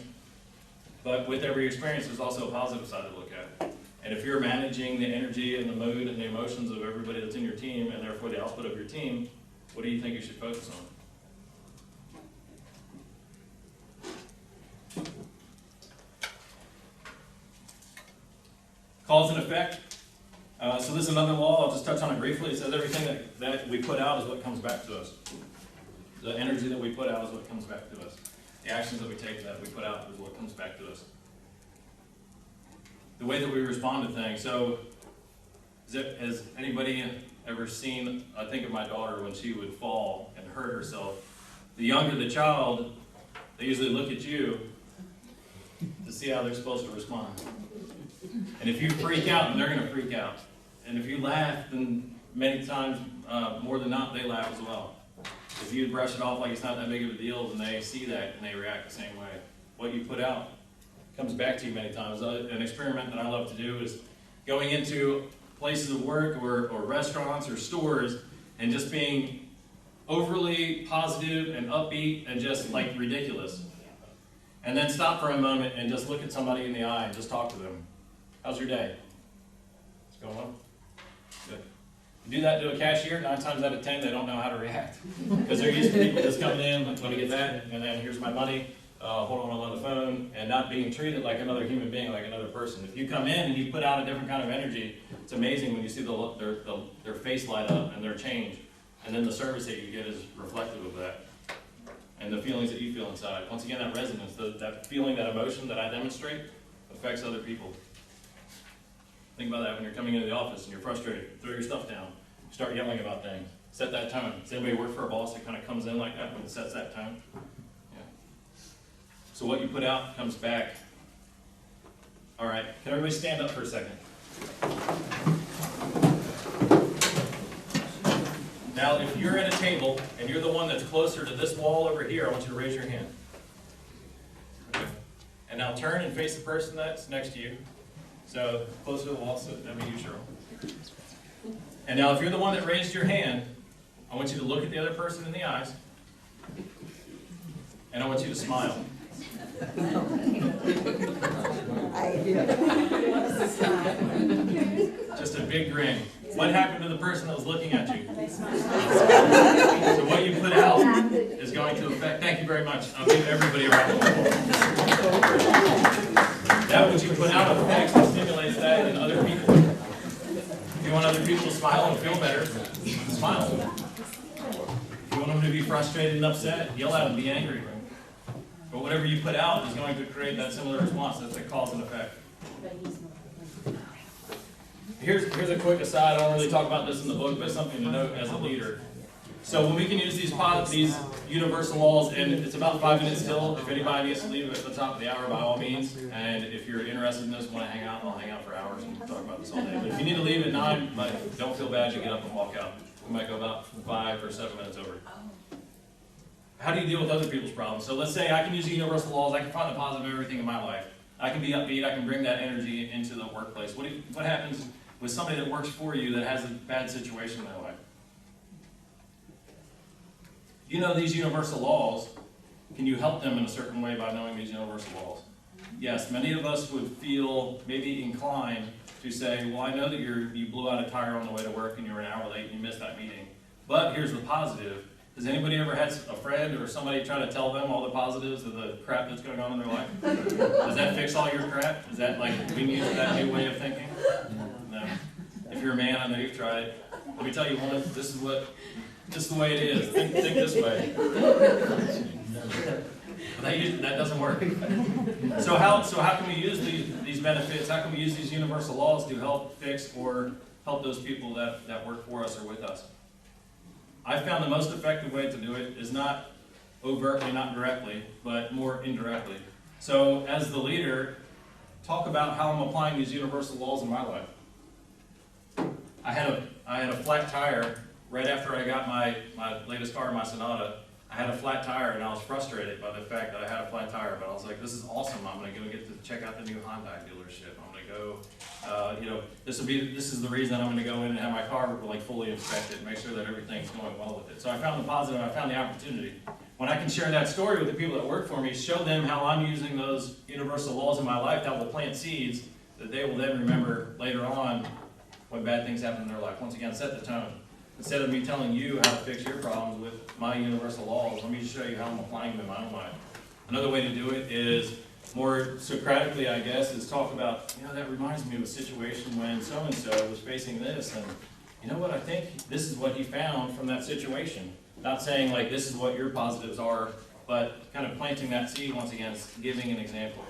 But with every experience, there's also a positive side to look at. And if you're managing the energy and the mood and the emotions of everybody that's in your team, and therefore the output of your team, what do you think you should focus on? Cause and effect. So this is another law, I'll just touch on it briefly. It says everything that we put out is what comes back to us. The energy that we put out is what comes back to us. The actions that we take that we put out is what comes back to us. The way that we respond to things. So, has anybody ever seen, I think of my daughter when she would fall and hurt herself. The younger the child, they usually look at you to see how they're supposed to respond. And if you freak out, then they're going to freak out. And if you laugh, then many times, more than not, they laugh as well. If you brush it off like it's not that big of a deal, then they see that and they react the same way. What you put out comes back to you many times. An experiment that I love to do is going into places of work or restaurants or stores and just being overly positive and upbeat and just like ridiculous. And then stop for a moment and just look at somebody in the eye and just talk to them. How's your day? What's going on? Good. You do that to a cashier, 9 times out of 10, they don't know how to react. Because they're used to people just coming in, let me get that, and then here's my money, hold on, I'm on the phone, and not being treated like another human being, like another person. If you come in and you put out a different kind of energy, it's amazing when you see their face light up and their change. And then the service that you get is reflective of that. And the feelings that you feel inside. Once again, that resonance, that feeling, that emotion that I demonstrate affects other people. Think about that when you're coming into the office and you're frustrated. Throw your stuff down. Start yelling about things. Set that tone. Does anybody work for a boss that kind of comes in like that when it sets that tone? Yeah. So what you put out comes back. All right. Can everybody stand up for a second? Now, if you're at a table and you're the one that's closer to this wall over here, I want you to raise your hand. Okay. And now turn and face the person that's next to you. So, closer to the wall, so that'd be you, Cheryl. And now, if you're the one that raised your hand, I want you to look at the other person in the eyes. And I want you to smile. Just a big grin. What happened to the person that was looking at you? So what you put out is going to affect, thank you very much. I'll give everybody a round of applause. That what you put out affects and stimulates that in other people. If you want other people to smile and feel better, smile. If you want them to be frustrated and upset, yell at them, be angry. But whatever you put out is going to create that similar response. That's a cause and effect. Here's a quick aside. I don't really talk about this in the book, but something to note as a leader. So when we can use these universal laws, and it's about 5 minutes till. If anybody needs to leave at the top of the hour, by all means. And if you're interested in this, want to hang out, I'll hang out for hours and talk about this all day. But if you need to leave at 9, don't feel bad. You get up and walk out. We might go about 5 or 7 minutes over. How do you deal with other people's problems? So let's say I can use the universal laws. I can find the positive in everything in my life. I can be upbeat. I can bring that energy into the workplace. What happens with somebody that works for you that has a bad situation in their life? You know these universal laws. Can you help them in a certain way by knowing these universal laws? Yes, many of us would feel maybe inclined to say, well, I know that you blew out a tire on the way to work and you were an hour late and you missed that meeting. But here's the positive. Has anybody ever had a friend or somebody try to tell them all the positives of the crap that's going on in their life? Does that fix all your crap? Is that like being used to that new way of thinking? No. If you're a man, I know you've tried. Let me tell you one. This is the way it is. Think this way. That doesn't work. So how can we use these benefits? How can we use these universal laws to help fix or help those people that work for us or with us? I found the most effective way to do it is not overtly, not directly, but more indirectly. So as the leader, talk about how I'm applying these universal laws in my life. I had a flat tire right after I got my latest car, my Sonata. I had a flat tire and I was frustrated by the fact that I had a flat tire, but I was like, this is awesome. I'm going to go get to check out the new Hyundai dealership. I'm going to go, this is the reason I'm going to go in and have my car like fully inspected, make sure that everything's going well with it. So I found the positive, I found the opportunity. When I can share that story with the people that work for me, show them how I'm using those universal laws in my life that will plant seeds that they will then remember later on when bad things happen in their life. Once again, set the tone. Instead of me telling you how to fix your problems with my universal laws, let me show you how I'm applying them in my own life. Another way to do it is more Socratically, I guess, is talk about, that reminds me of a situation when so-and-so was facing this, and you know what, I think this is what he found from that situation. Not saying like this is what your positives are, but kind of planting that seed once again, giving an example.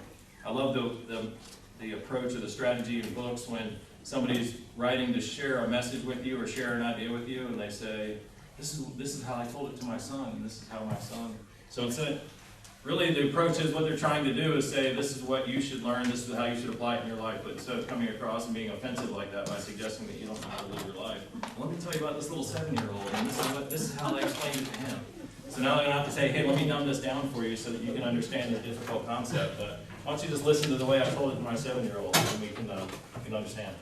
I love the approach or the strategy in books when somebody's writing to share a message with you or share an idea with you, and they say, this is how I told it to my son, and this is how my son. So it's really the approach is what they're trying to do is say, this is what you should learn, this is how you should apply it in your life, but instead of coming across and being offensive like that by suggesting that you don't know how to live your life, well, let me tell you about this little 7-year-old, and this is how they explained it to him. So now they're going to have to say, hey, let me dumb this down for you so that you can understand the difficult concept, but why don't you just listen to the way I told it to my 7-year-old, and we can understand.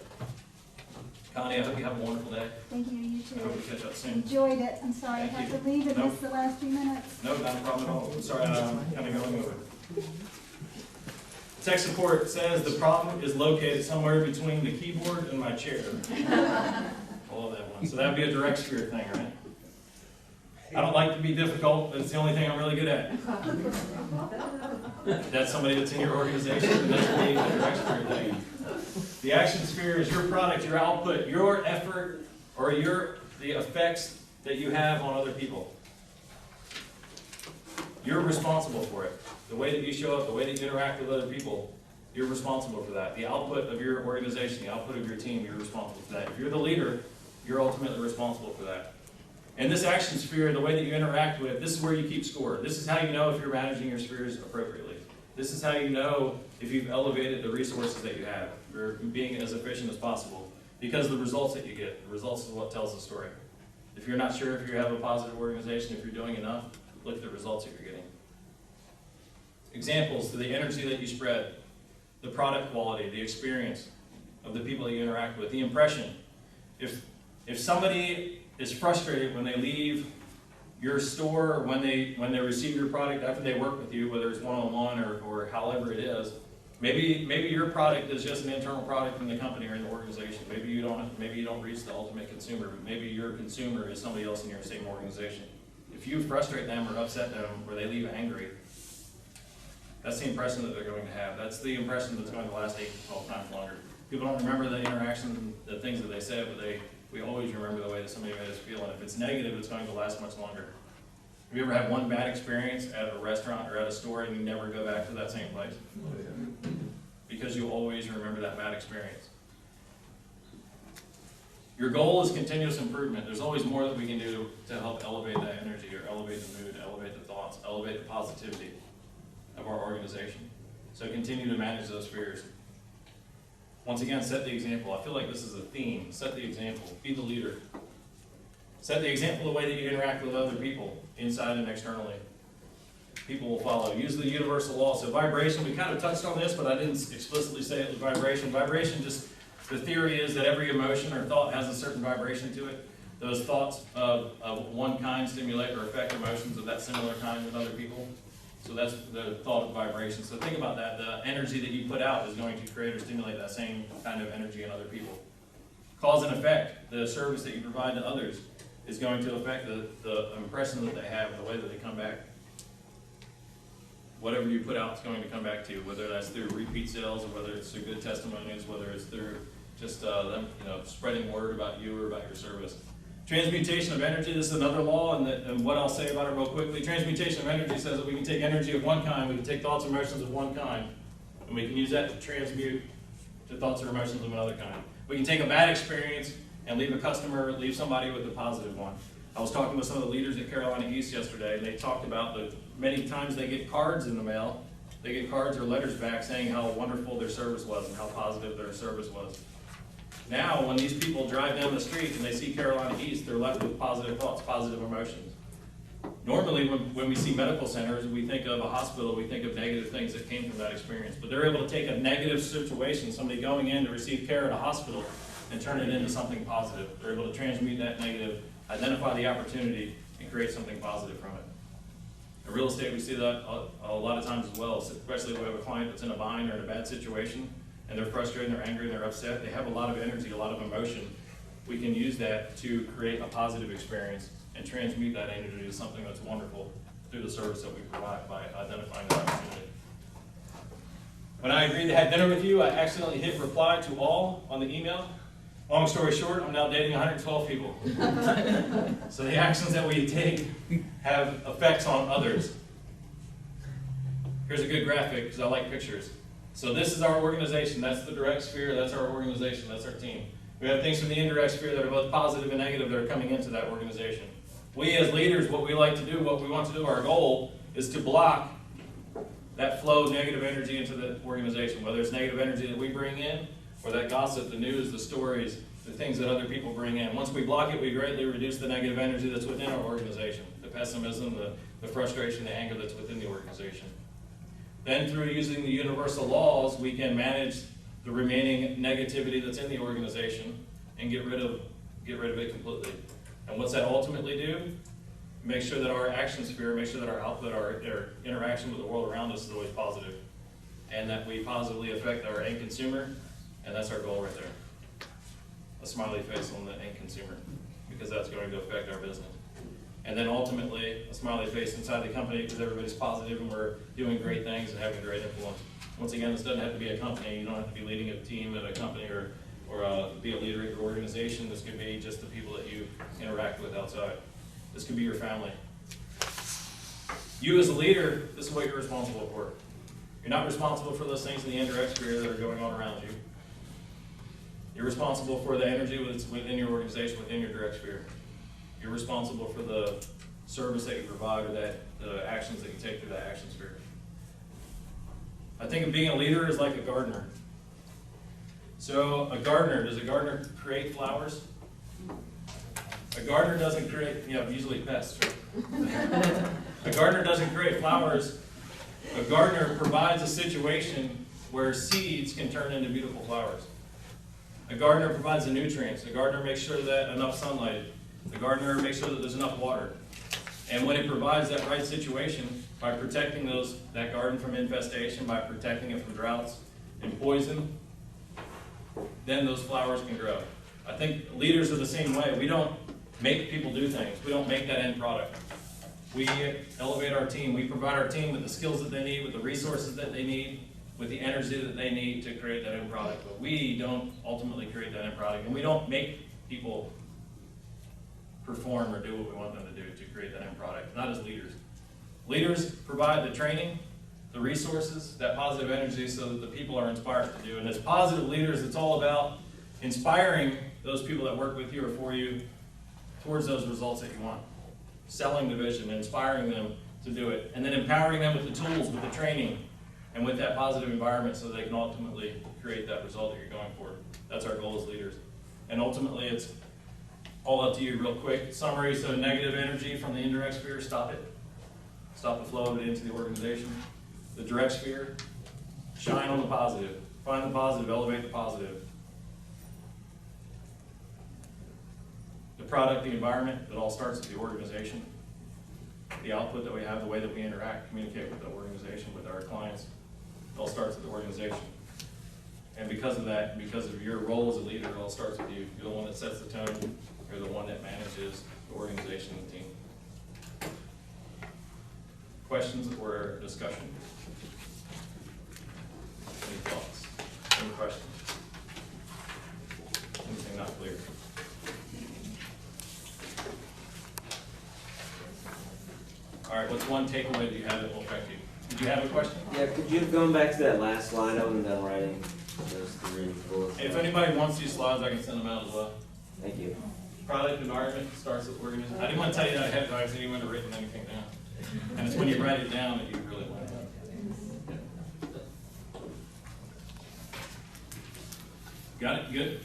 Connie, I hope you have a wonderful day. Thank you, you I hope we too. catch up soon. Enjoyed it. I'm sorry I Thank have you. to leave and Nope. miss the last few minutes. No, not a problem at all. I'm sorry, I'm kind of going over. Tech support says the problem is located somewhere between the keyboard and my chair. I love that one. So that'd be a direct sphere thing, right? I don't like to be difficult, but it's the only thing I'm really good at. That's somebody that's in your organization, and that's the direct sphere thing. The action sphere is your product, your output, your effort, or the effects that you have on other people. You're responsible for it. The way that you show up, the way that you interact with other people, you're responsible for that. The output of your organization, the output of your team, you're responsible for that. If you're the leader, you're ultimately responsible for that. And this action sphere, the way that you interact with, this is where you keep score. This is how you know if you're managing your spheres appropriately. This is how you know if you've elevated the resources that you have, or being as efficient as possible. Because of the results that you get. The results is what tells the story. If you're not sure if you have a positive organization, if you're doing enough, look at the results that you're getting. Examples to the energy that you spread, the product quality, the experience of the people that you interact with, the impression. If somebody is frustrated when they leave your store or when they receive your product after they work with you, whether it's one-on-one or however it is, maybe your product is just an internal product in the company or in the organization. Maybe you don't reach the ultimate consumer, but maybe your consumer is somebody else in your same organization. If you frustrate them or upset them or they leave angry, that's the impression that they're going to have. That's the impression that's going to last 8 to 12 times longer. People don't remember the interaction, the things that they said, but we always remember the way that somebody made us feel. And if it's negative, it's going to last much longer. Have you ever had one bad experience at a restaurant or at a store and you never go back to that same place? Because you always remember that bad experience. Your goal is continuous improvement. There's always more that we can do to help elevate that energy or elevate the mood, elevate the thoughts, elevate the positivity of our organization. So continue to manage those fears. Once again, set the example. I feel like this is a theme. Set the example. Be the leader. Set the example the way that you interact with other people, inside and externally. People will follow. Use the universal law. So vibration, we kind of touched on this, but I didn't explicitly say it was vibration. Vibration, just the theory is that every emotion or thought has a certain vibration to it. Those thoughts of one kind stimulate or affect emotions of that similar kind with other people. So that's the thought of vibration. So think about that. The energy that you put out is going to create or stimulate that same kind of energy in other people. Cause and effect. The service that you provide to others is going to affect the impression that they have, the way that they come back. Whatever you put out is going to come back to you, whether that's through repeat sales or whether it's through good testimonies, whether it's through just them, spreading word about you or about your service. Transmutation of energy, this is another law, and what I'll say about it real quickly. Transmutation of energy says that we can take energy of one kind, we can take thoughts and emotions of one kind, and we can use that to transmute to thoughts or emotions of another kind. We can take a bad experience and leave somebody with a positive one. I was talking with some of the leaders at Carolina East yesterday, and they talked about the many times they get cards in the mail. They get cards or letters back saying how wonderful their service was and how positive their service was. Now, when these people drive down the street and they see Carolina East, they're left with positive thoughts, positive emotions. Normally, when we see medical centers, we think of a hospital, we think of negative things that came from that experience. But they're able to take a negative situation, somebody going in to receive care at a hospital, and turn it into something positive. They're able to transmute that negative, identify the opportunity, and create something positive from it. In real estate, we see that a lot of times as well, especially if we have a client that's in a bind or in a bad situation, and they're frustrated, they're angry, and they're upset. They have a lot of energy, a lot of emotion. We can use that to create a positive experience and transmute that energy to something that's wonderful through the service that we provide by identifying that opportunity. When I agreed to have dinner with you, I accidentally hit reply to all on the email. Long story short, I'm now dating 112 people. So the actions that we take have effects on others. Here's a good graphic, because I like pictures. So this is our organization. That's the direct sphere. That's our organization. That's our team. We have things from the indirect sphere that are both positive and negative that are coming into that organization. We as leaders, what we like to do, what we want to do, our goal is to block that flow of negative energy into the organization, whether it's negative energy that we bring in, or that gossip, the news, the stories, the things that other people bring in. Once we block it, we greatly reduce the negative energy that's within our organization, the pessimism, the frustration, the anger that's within the organization. Then through using the universal laws, we can manage the remaining negativity that's in the organization and get rid of it completely. And what's that ultimately do? Make sure that our action sphere, make sure that our output, our interaction with the world around us is always positive, and that we positively affect our end consumer, and that's our goal right there. A smiley face on the end consumer, because that's going to affect our business. And then ultimately, a smiley face inside the company, because everybody's positive and we're doing great things and having great influence. Once again, this doesn't have to be a company. You don't have to be leading a team at a company or be a leader at your organization. This could be just the people that you interact with outside. This could be your family. You as a leader, this is what you're responsible for. You're not responsible for those things in the indirect sphere that are going on around you. You're responsible for the energy that's within your organization, within your direct sphere. You're responsible for the service that you provide or the actions that you take through that action sphere. I think of being a leader as like a gardener. So does a gardener create flowers? A gardener doesn't create, usually pests, right? A gardener doesn't create flowers. A gardener provides a situation where seeds can turn into beautiful flowers. A gardener provides the nutrients. A gardener makes sure that enough sunlight. The gardener makes sure that there's enough water. And when it provides that right situation, by protecting that garden from infestation, by protecting it from droughts and poison, then those flowers can grow. I think leaders are the same way. We don't make people do things. We don't make that end product. We elevate our team. We provide our team with the skills that they need, with the resources that they need, with the energy that they need to create that end product. But we don't ultimately create that end product, and we don't make people perform or do what we want them to do to create that end product, not as leaders. Leaders provide the training, the resources, that positive energy so that the people are inspired to do. And as positive leaders, it's all about inspiring those people that work with you or for you towards those results that you want. Selling the vision, inspiring them to do it, and then empowering them with the tools, with the training, and with that positive environment so they can ultimately create that result that you're going for. That's our goal as leaders. And ultimately, it's all up to you. Real quick summary. So negative energy from the indirect sphere, stop it. Stop the flow of it into the organization. The direct sphere, shine on the positive. Find the positive, elevate the positive. The product, the environment, it all starts with the organization. The output that we have, the way that we interact, communicate with the organization, with our clients, it all starts with the organization. And because of that, because of your role as a leader, it all starts with you. You're the one that sets the tone. You're the one that manages the organization and the team. Questions or discussion? Any thoughts? Any questions? Anything not clear? All right, what's one takeaway that you have that will affect you? Did you have a question? Yeah, could you have gone back to that last slide? I wasn't done writing those 3 bullets. If anybody wants these slides, I can send them out as well. Thank you. Product environment starts with organization. I didn't want to tell you that ahead of time, so you wouldn't have written anything down. And it's when you write it down that you really want it. Got it? Good?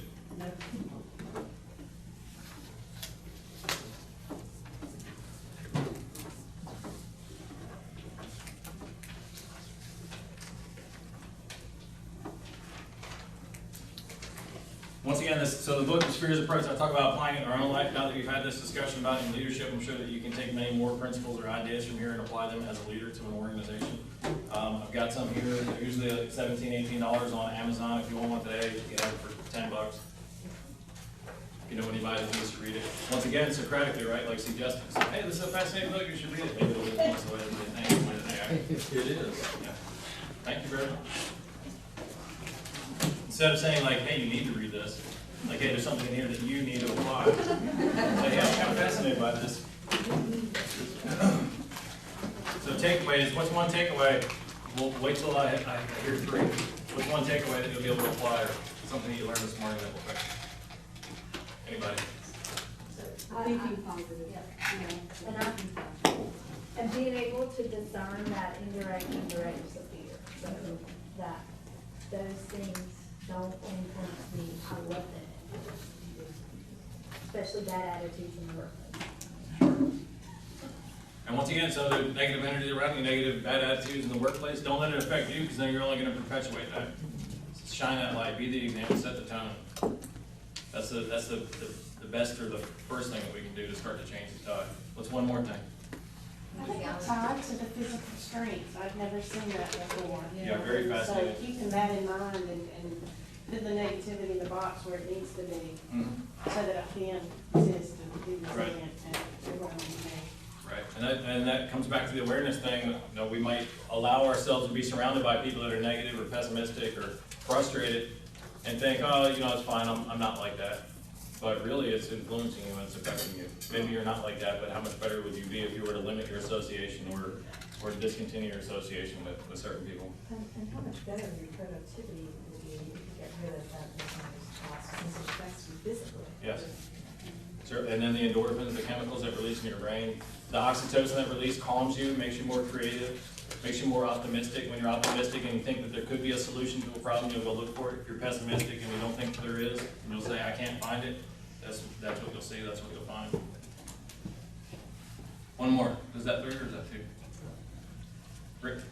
Once again, so the book, The Spheres Approach, I talk about applying it in our own life. Now that we've had this discussion about it in leadership, I'm sure that you can take many more principles or ideas from here and apply them as a leader to an organization. I've got some here, they're usually like $17, $18 on Amazon. If you want one today, you can have it for $10. If you know anybody that needs to read it. Once again, Socratically, right? Like suggesting, hey, this is a fascinating book, you should read it. Maybe it'll influence the way that they think. It is. Yeah. Thank you very much. instead of saying like, hey, you need to read this, like, hey, there's something in here that you need to apply. Say, hey, I'm kind of fascinated by this. So takeaways, what's one takeaway? We'll wait till I hear three. What's one takeaway that you'll be able to apply, or something that you learned this morning that will affect you? Anybody? Thinking positive. And being able to discern that indirect and direct of fear, so that those things don't influence me, I love them. Especially bad attitudes in the workplace. And once again, so the negative energy around you, negative bad attitudes in the workplace, don't let it affect you, because then you're only going to perpetuate that. Shine that light, be the example, set the tone. That's the best or the first thing that we can do to start to change the tide. What's one more thing? I think it's tied to the physical strength. I've never seen that before. Yeah, very fascinating. So keeping that in mind and putting the negativity in the box where it needs to be, so that I can resist and be resilient and do what I need to do. Right, and that comes back to the awareness thing. You know, we might allow ourselves to be surrounded by people that are negative or pessimistic or frustrated and think, oh, you know, it's fine, I'm not like that. But really, it's influencing you and it's affecting you. Maybe you're not like that, but how much better would you be if you were to limit your association or discontinue your association with certain people? And how much better your productivity will be if you get rid of that dishonest thoughts, because it affects you physically. Yes. Sure. And then the endorphins, the chemicals that release in your brain, the oxytocin that release calms you, makes you more creative, makes you more optimistic. When you're optimistic and you think that there could be a solution to a problem, you'll go look for it. If you're pessimistic and you don't think there is, and you'll say, I can't find it, that's what you'll see, that's what you'll find. One more. Is that three or is that two? Rick?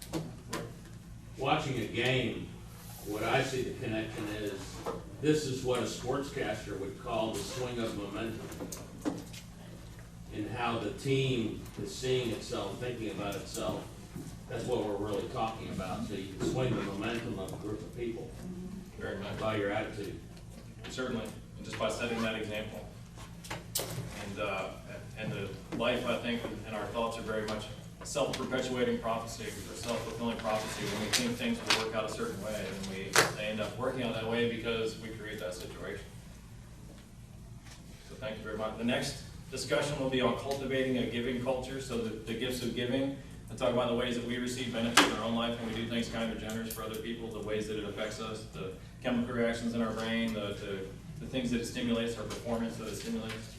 Watching a game, what I see the connection is, this is what a sportscaster would call the swing of momentum. And how the team is seeing itself, thinking about itself. That's what we're really talking about. So you can swing the momentum of a group of people Very much. by your attitude. Certainly, and just by setting that example. And the life, I think, and our thoughts are very much self-perpetuating prophecy, or self-fulfilling prophecy. When we think things will work out a certain way, and they end up working out that way because we create that situation. So thank you very much. The next discussion will be on cultivating a giving culture, so the gifts of giving. I'll talk about the ways that we receive benefit in our own life when we do things kind or generous for other people, the ways that it affects us, the chemical reactions in our brain, the things that it stimulates, our performance that it stimulates.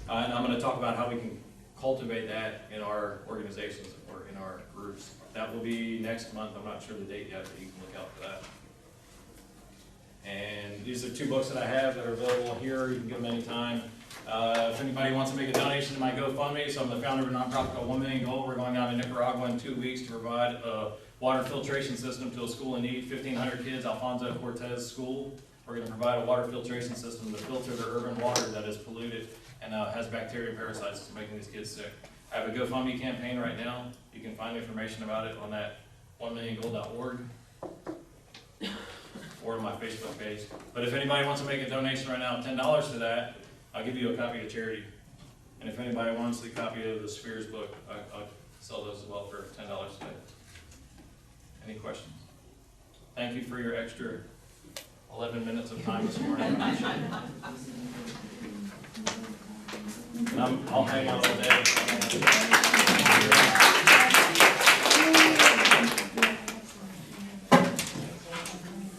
And I'm going to talk about how we can cultivate that in our organizations or in our groups. That will be next month. I'm not sure the date yet, but you can look out for that. And these are two books that I have that are available here. You can get them anytime. If anybody wants to make a donation to my GoFundMe, so I'm the founder of a nonprofit called 1 Million Gold. We're going out to Nicaragua in 2 weeks to provide a water filtration system to a school in need, 1,500 kids, Alfonso Cortez School. We're going to provide a water filtration system to filter their urban water that is polluted and has bacteria and parasites making these kids sick. I have a GoFundMe campaign right now. You can find information about it on that 1milliongold.org or on my Facebook page. But if anybody wants to make a donation right now, $10 to that, I'll give you a copy of Charity. And if anybody wants the copy of the Spheres book, I'll sell those as well for $10 today. Any questions? Thank you for your extra 11 minutes of time this morning. And I'll hang out all day.